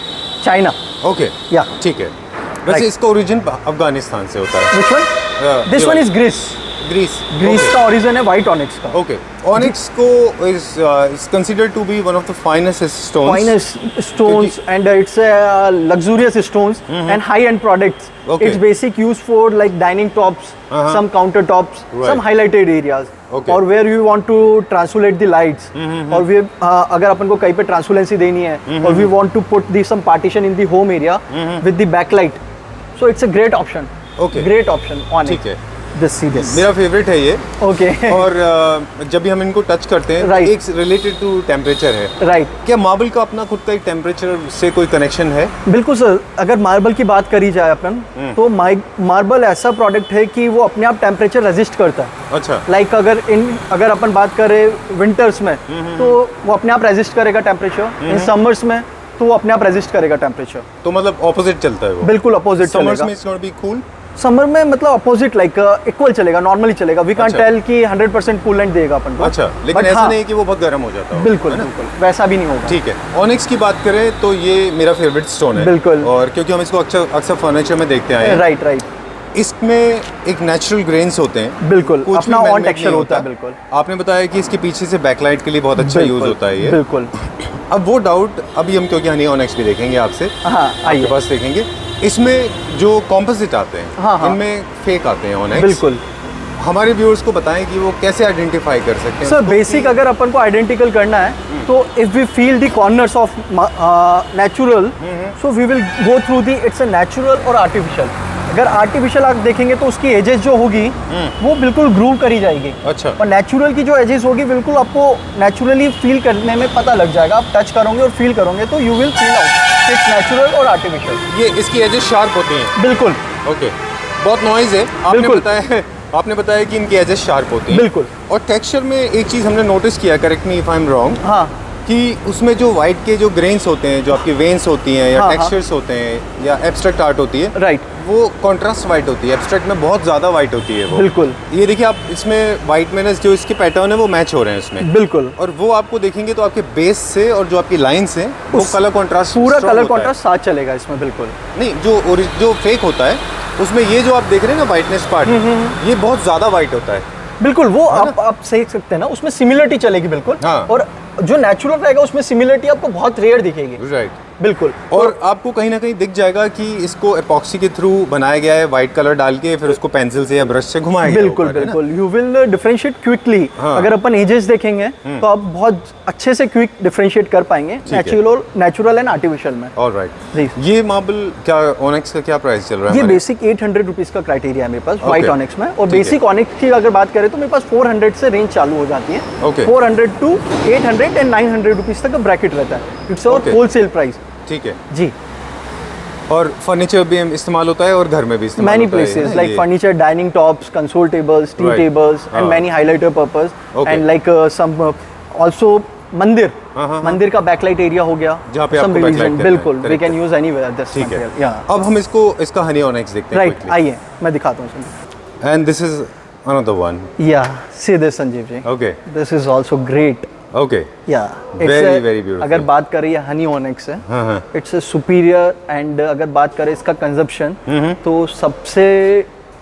China. Okay. या ठीक है. वैसे इसका ओरिजिन अफगानिस्तान से होता है. Which one? This one is Greece. Greece का ओरिजिन है वाइट ऑनिक्स का। ओके, ऑनिक्स को is considered to be one of the finest stones and it's luxurious stones and high end products. Okay. It's basic use for like dining tops, some countertops, Right. some highlighted areas. Okay. or where you want to translate the lights, और we अगर अपन को कहीं पे ट्रांसुलेंसी देनी है और we want to put the some partition in the home area with the backlight, so it's a great option. Okay. Great option on ठीक है, this see this. मेरा फेवरेट है ये। Okay. और जब भी हम इनको टच करते हैं Right. एक रिलेटेड टू टेम्परेचर है। राइट, क्या मार्बल का अपना खुद का एक टेम्परेचर से कोई कनेक्शन है? बिल्कुल सर। अगर मार्बल की बात करी जाए अपन तो मार्बल ऐसा प्रोडक्ट है कि वो अपने आप टेम्परेचर रेजिस्ट करता है। अच्छा, लाइक अगर अपन बात करें विंटर्स में तो वो अपने आप रेजिस्ट करेगा टेम्परेचर, इन समर्स में तो वो अपने आप रेजिस्ट करेगा टेम्परेचर। तो मतलब ऑपोजिट चलता है वो? बिल्कुल अपोजिट समर्स चलेगा। में it's not be cool? Summer में मतलब अपोजिट लाइक इक्वल चलेगा, नॉर्मली चलेगा। वी कांट अच्छा। टेल कि 100% कूलेंट देगा अपन को। अच्छा, लेकिन But ऐसा हाँ, नहीं है कि वो बहुत गर्म हो जाता हो। बिल्कुल है ना? बिल्कुल वैसा भी नहीं होगा। ठीक है, ऑनिक्स की बात करें तो ये मेरा फेवरेट स्टोन है। बिल्कुल। और क्योंकि हम इसको अक्सर फर्नीचर में देखते आए हैं। राइट राइट, इसमें एक नेचुरल ग्रेन्स होते हैं। बिल्कुल कुछ अपना भी ऑन man-made टेक्सचर नहीं होता है। बिल्कुल आपने बताया कि इसके पीछे से बैकलाइट के लिए बहुत अच्छा यूज होता है ये। बिल्कुल। अब वो डाउट अभी हम, क्योंकि हनी ऑनिक्स भी देखेंगे आपसे, हाँ आपके आइए। पास देखेंगे, इसमें जो कॉम्पोजिट आते हैं, हाँ, हाँ। इनमें फेक आते हैं ऑनिक्स। बिल्कुल हमारे व्यूअर्स को बताएं कि वो कैसे आइडेंटिफाई कर सकते हैं सर। उसको बेसिक कि- अगर अपन को आइडेंटिकल करना है तो if we feel the corners of natural, so we will go through the it's a natural और आर्टिफिशियल। अगर आर्टिफिशियल आप देखेंगे तो उसकी एजेस जो होगी वो बिल्कुल ग्रूव करी जाएगी। अच्छा, और नेचुरल की जो एजेस होगी बिल्कुल आपको नेचुरली फील करने में पता लग जाएगा। आप टच करोगे और फील करोगे तो you will feel out it's natural और आर्टिफिशियल। ये इसकी एजेस शार्प होती हैं। बिल्कुल ओके, बहुत नॉइज है। बिल्कुल। आपने बताया कि इनकी एजेस शार्प होती हैं। बिल्कुल। और टेक्सचर में एक चीज़ हमने नोटिस किया, correct me if I am wrong, हाँ कि उसमें जो वाइट के जो ग्रेन्स होते हैं, जो आपकी वेन्स होती हैं या हाँ, टेक्सचर्स होते हैं या एब्स्ट्रैक्ट आर्ट होती है, राइट, वो कॉन्ट्रास्ट वाइट होती है। एब्स्ट्रैक्ट में बहुत ज़्यादा वाइट होती है वो। बिल्कुल ये देखिए आप, इसमें वाइट में ना जो इसके पैटर्न है वो मैच हो रहे हैं इसमें। बिल्कुल। और वो आपको देखेंगे तो आपके बेस से और जो आपकी लाइंस हैं वो कलर कॉन्ट्रास्ट पूरा कलर कॉन्ट्रास्ट साथ चलेगा इसमें। बिल्कुल नहीं, जो फेक होता है उसमें ये जो आप देख रहे हैं ना वाइटनेस पार्ट, ये बहुत ज़्यादा वाइट होता है। बिल्कुल वो आप सही सकते हैं ना, उसमें सिमिलरिटी चलेगी बिल्कुल। हाँ। और जो नेचुरल रहेगा उसमें सिमिलरिटी आपको बहुत रेयर दिखेगी। राइट, बिल्कुल। और आपको कहीं ना कहीं दिख जाएगा कि इसको एपॉक्सी के थ्रू बनाया गया है, वाइट कलर डाल के, फिर उसको पेंसिल से या ब्रश से घुमाया गया बिल्कुल ऊपर, है ना? बिल्कुल यू विल डिफरेंशिएट क्विकली। हाँ। अगर अपन एजेस देखेंगे तो आप बहुत अच्छे से क्विक डिफरेंशिएट कर पाएंगे नेचुरल एंड आर्टिफिशियल में। ऑलराइट, जी। ये मार्बल क्या ऑनिक्स का क्या प्राइस चल रहा है ये हमारे? बेसिक 800 रुपीज़ का क्राइटेरिया है मेरे पास Okay. व्हाइट ऑनिक्स में। और ठीक है। बेसिक ऑनिक्स की अगर बात करें तो मेरे पास 400 से रेंज चालू हो जाती है। Okay. 400 टू 800 एंड 900 रुपीज़ तक का ब्रैकेट रहता है। इट्स और Okay. Wholesale price. ठीक है। जी। और फर्नीचर भी इस्तेमाल होता है और घर में भी इस्तेमाल Many होता है, places है like ये? furniture, dining tops, console tables, tea Right. tables, and हाँ. many highlighter purpose. Okay. And like some also मंदिर, हाँ. मंदिर का बैकलाइट एरिया हो गया। जहाँ पे Some आपको religion, backlight करना है, बिल्कुल, we correct can है। use anywhere this ठीक है। material. Yeah. अब हम इसका हनी ऑनिक्स देखते हैं Right. आइए मैं दिखाता हूँ। And this is another one. Yeah. See this Sanjeev ji. Okay This is also great. Okay, Yeah. Very, very beautiful. अगर बात करें ये हनी ऑनिक्स है, हाँ हाँ, इट्स सुपीरियर। एंड अगर बात करें इसका कंजप्शन तो सबसे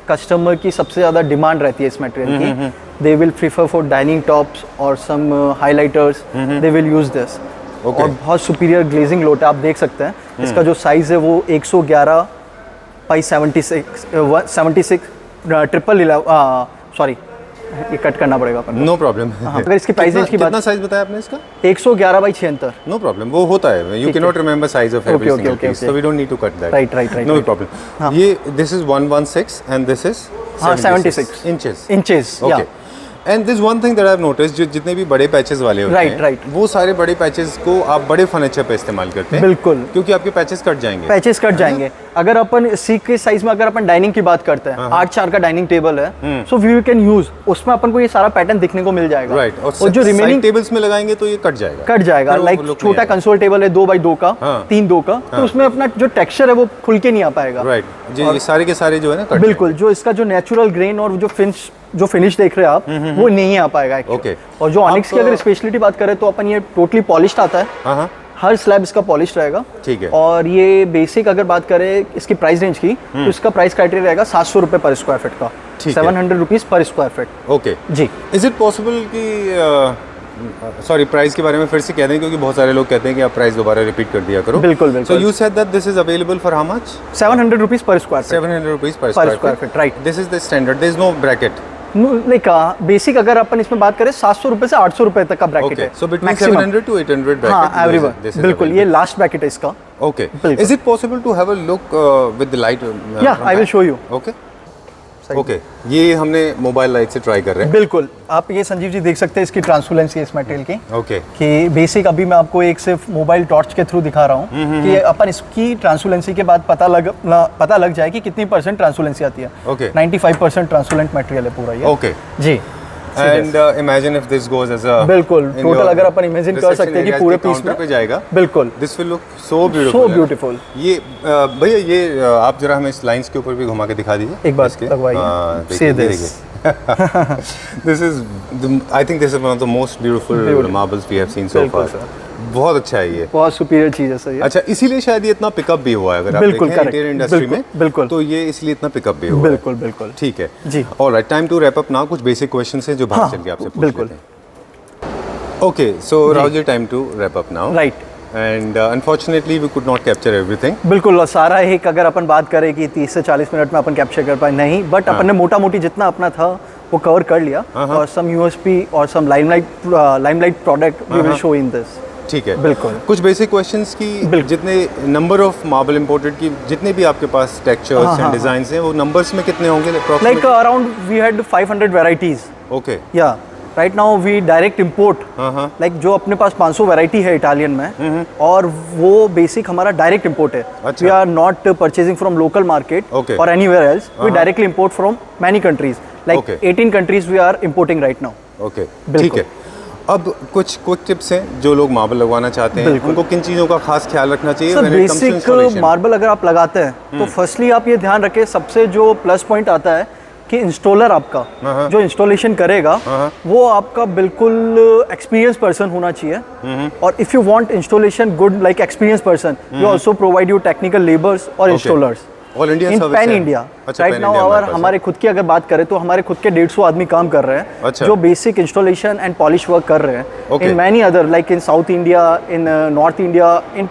कस्टमर की सबसे ज़्यादा डिमांड रहती है इस मटेरियल की। They will prefer for dining tops और some highlighters, they will use this. Okay. और बहुत सुपीरियर ग्लेजिंग लोट है, आप देख सकते हैं। इसका जो साइज़ है वो 111 बाई 76 ट्रिपल 11 सॉरी ये कट करना पड़ेगा अपन को। No problem. अगर इसकी प्राइस रेंज की बात, कितना साइज बताया आपने इसका? 111 बाई 76। नो प्रॉब्लम, वो होता है। You can not remember size of every Okay, single okay, piece, okay. So we don't need to cut that. Right. No problem. ये this is 116 and this is हाँ 76 inches. Inches. Okay, and this one thing that I have noticed, जो जितने भी बड़े पैचेस वाले होते Right, हैं, right. वो सारे बड़े पैचेस को आप बड़े फर्नीचर पे इस्तेमाल करते हैं। बिल्कुल। क्योंकि आपके पैचेस कट जाएंगे। पैचेस कट जाएंगे। अगर अपन सीक के साइज में अगर अपन डाइनिंग की बात करते हैं, 8x4 का डाइनिंग टेबल है, सो वी कैन यूज, उसमें अपन को ये सारा पैटर्न दिखने को मिल जाएगा। राइट, और जो रिमेनिंग टेबल्स में लगाएंगे तो ये कट जाएगा। कट जाएगा। फिर वो लाइक look नहीं छोटा आएगा। कंसोल टेबल है 2x2 का, हाँ। 3-2 का, तो उसमें अपना जो टेक्सचर है वो खुल के नहीं आ पाएगा। राइट, ये सारे के सारे जो है ना कट बिल्कुल, जो इसका जो नेचुरल ग्रेन और जो फिनिश देख रहे हैं आप, वो नहीं आ पाएगा actually। Okay. और जो ऑनिक्स की अगर स्पेशलिटी बात करें तो अपन ये टोटली पॉलिश्ड आता है। हाँ हाँ, हर स्लैब इसका पॉलिश रहेगा। ठीक है। और ये बेसिक अगर बात करें इसकी प्राइस रेंज की तो इसका प्राइस क्राइटेरिया रहेगा 700 रुपये पर स्क्वायर फीट का। 700 rupees per square feet. Okay जी। इज इट पॉसिबल कि सॉरी प्राइस के बारे में फिर से कह दें, क्योंकि बहुत सारे लोग कहते हैं कि आप प्राइस दोबारा रिपीट कर दिया करो। बिल्कुल बिल्कुल। So you said that this is available for how much? 700 rupees per square feet. 700 rupees per square feet, right. This is the standard, there is no bracket? Like basic अगर अपन इसमें बात करें 700 रुपए से 800 रुपए तक का ब्रैकेट है। So between 700 to 800 bracket. हाँ, एवरीवन बिल्कुल, ये लास्ट ब्रैकेट है इसका। Okay, is it possible to have a look with the light? Yeah I will show you. Okay okay, ये हमने मोबाइल लाइट से ट्राई कर रहे हैं। बिल्कुल, आप ये संजीव जी देख सकते हैं इसकी ट्रांसपेरेंसी इस मटेरियल की। ओके, कि बेसिक अभी मैं आपको एक सिर्फ मोबाइल टॉर्च के थ्रू दिखा रहा हूँ कि अपन इसकी ट्रांसपेरेंसी के बाद पता लग जाए कि कितनी % ट्रांसपेरेंसी आती है। ओके, 95% ट्रांसपेरेंट मटेरियल है पूरा ये। ओके जी। And imagine if this goes edge a, बिल्कुल, टोटल अगर अपन इमेजिन कर सकते हैं कि पूरे पीस में पे जाएगा। बिल्कुल, this will look so beautiful, so beautiful. ये भैया ये आप जरा हमें इस लाइंस के ऊपर भी घुमा के दिखा दीजिए एक बार लगवाइए। See this. This is I think this is one of the most beautiful marbles we have seen so far. बहुत अच्छा है ये, बहुत सुपीरियर चीज़ है सर ये। अच्छा, इसीलिए शायद ये इतना पिकअप भी हुआ है, अगर आप देखें इंटीरियर इंडस्ट्री में। बिल्कुल, तो ये इसलिए इतना पिकअप भी हुआ है। बिल्कुल बिल्कुल, ठीक है जी। Alright, time to wrap up now. कुछ बेसिक क्वेश्चंस हैं जो बाहर चल के आपसे पूछ लेते हैं। Okay, so Rahul ji, time to wrap up now. Right. And unfortunately we could not capture everything. बिल्कुल, सारा एक अगर अपन बात करें कि 30 से 40 मिनट में अपन कैप्चर कर पाए नहीं, बट अपन ने मोटा मोटी जितना अपना था वो कवर कर लिया। और सम यूएसपी और some limelight product we will show in this. ठीक है, बिल्कुल। कुछ बेसिक क्वेश्चंस की, जितने नंबर ऑफ मार्बल इंपोर्टेड की जितने भी आपके पास टेक्सचर्स एंड डिजाइंस हैं, वो नंबर्स में कितने होंगे? Like around we had 500 varieties. Okay, yeah right now we direct import, like जो अपने पास 500 वैरायटी है इटालियन में, और वो बेसिक हमारा डायरेक्ट इंपोर्ट है। We are not purchasing from local market और anywhere else, we directly import from many countries, like 18 countries we are importing right now. Okay, ठीक है। अब कुछ क्विक टिप्स हैं जो लोग मार्बल लगवाना चाहते हैं, उनको किन चीज़ों का खास ख्याल रखना चाहिए? सर, बेसिक मार्बल अगर आप लगाते हैं तो फर्स्टली आप ये ध्यान रखें, सबसे जो प्लस पॉइंट आता है कि इंस्टॉलर आपका जो इंस्टॉलेशन करेगा वो आपका बिल्कुल एक्सपीरियंस पर्सन होना चाहिए। और if you want installation good like experience person, we also provide you technical labours और installers all India in pan India. Right now अगर हमारे खुद की अगर बात करें तो हमारे खुद के 150 आदमी काम कर रहे हैं। जो basic installation and polish work कर रहे हैं in many other, like in south India, in north India, in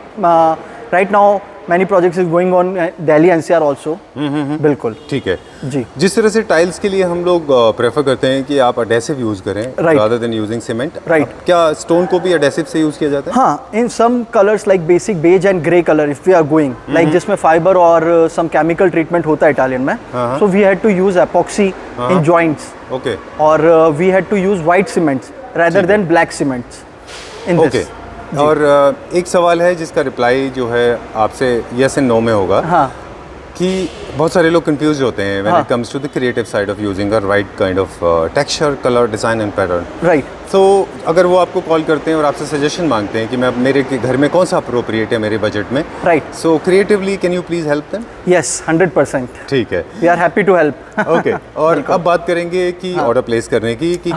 right now many projects is going on Delhi NCR also. बिल्कुल, ठीक है जी। जिस तरह से टाइल्स के लिए हम लोग प्रेफर करते हैं कि आप एडेसिव यूज करें rather than using cement, right, क्या स्टोन को भी एडेसिव से यूज किया जाता है? हाँ, in some colours like basic beige and grey colour if we are going like, जिसमें फाइबर और सम केमिकल ट्रीटमेंट होता है इटालियन में, so we had to use epoxy in joints. Okay, और we had to use white cements rather than black cements in this. और एक सवाल है जिसका रिप्लाई जो है आपसे यस एंड नो में होगा। हाँ, कि बहुत सारे लोग कंफ्यूज होते हैं when it comes to the creative side of using a right kind of texture, colour, design and pattern. Right. तो अगर वो आपको कॉल करते हैं और आपसे सजेशन मांगते हैं कि मैं मेरे घर में कौन सा अप्रोप्रिएट है मेरे बजट में, right, so creatively can you please help them? Yes, 100%। ठीक है, we are happy to help. Okay, और अब बात करेंगे कि ऑर्डर प्लेस करने की, कि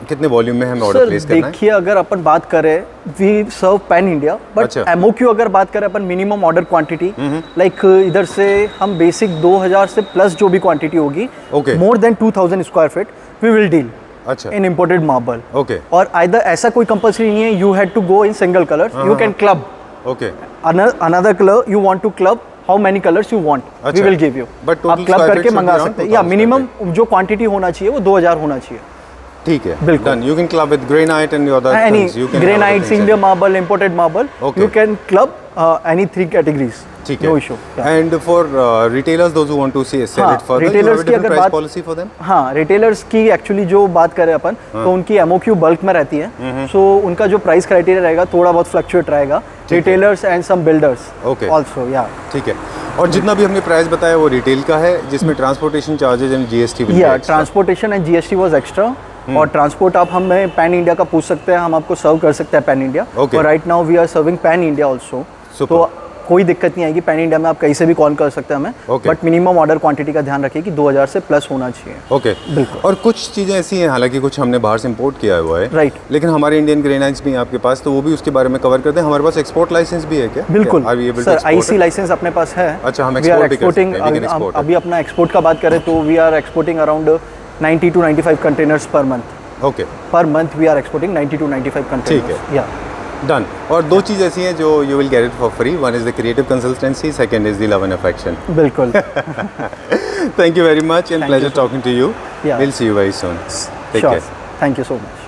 कितने वॉल्यूम में हमें ऑर्डर प्लेस करना है? देखिए, अगर अपन बात करें we serve pan India, but MOQ अगर बात करें अपन मिनिमम ऑर्डर क्वांटिटी, लाइक इधर से हम बेसिक 2000 से प्लस जो भी क्वांटिटी होगी, more than 2000 square feet we will deal in imported marble. Okay, और आइदर ऐसा कोई कंपल्सरी नहीं है you had to go in single colour, you can club another colour, you want to club how many colours you want, we will give you, but आप क्लब करके मंगा सकते हैं। या मिनिमम जो क्वांटिटी होना चाहिए वो 2000 होना चाहिए। ठीक है, बिल्कुल। You can club with granite and other things. You can granite, single marble, imported marble. You can club any 3 categories. ठीक है, no issue. And for retailers, those who want to sell it further, retailers की अगर बात policy for them? हाँ, retailers की एक्चुअली जो बात करें अपन, तो उनकी MOQ बल्क में रहती है, सो उनका जो प्राइस क्राइटेरिया रहेगा थोड़ा बहुत फ्लक्चुएट रहेगा। Retailers and some builders also, या ठीक है। और जितना भी हमने प्राइस बताया वो रिटेल का है, जिसमें ट्रांसपोर्टेशन चार्जेस एंड जीएसटी भी है। Transportation and GST was extra. और ट्रांसपोर्ट आप हमें पैन इंडिया का पूछ सकते हैं, हम आपको सर्व कर सकते हैं पैन इंडिया। और right now we are serving pan India also, तो कोई दिक्कत नहीं आएगी। पैन इंडिया में आप कहीं से भी कॉल कर सकते हैं हमें, बट मिनिमम ऑर्डर क्वांटिटी का ध्यान रखिए कि 2000 से प्लस होना चाहिए। ओके, बिल्कुल। और कुछ चीज़ें ऐसी हैं, हालांकि कुछ हमने बाहर से इंपोर्ट किया हुआ है, राइट, लेकिन हमारे इंडियन ग्रेनाइट्स भी हैं आपके पास, तो वो भी उसके बारे में कवर करते हैं। हमारे पास एक्सपोर्ट लाइसेंस भी है क्या? बिल्कुल सर, IC लाइसेंस अपने पास है। अच्छा, हम एक्सपोर्टिंग, अभी अपना एक्सपोर्ट का बात करें तो we are exporting around 90 to 95 containers per month. Okay, per month we are exporting 90 to 95 containers. ठीक है, या डन। और दो चीज़ ऐसी हैं जो you will get it for free, one is the creative consultancy, second is the love and affection. बिल्कुल। Thank you very much and pleasure talking to you. Will see you very soon. Take care. Thank you so much.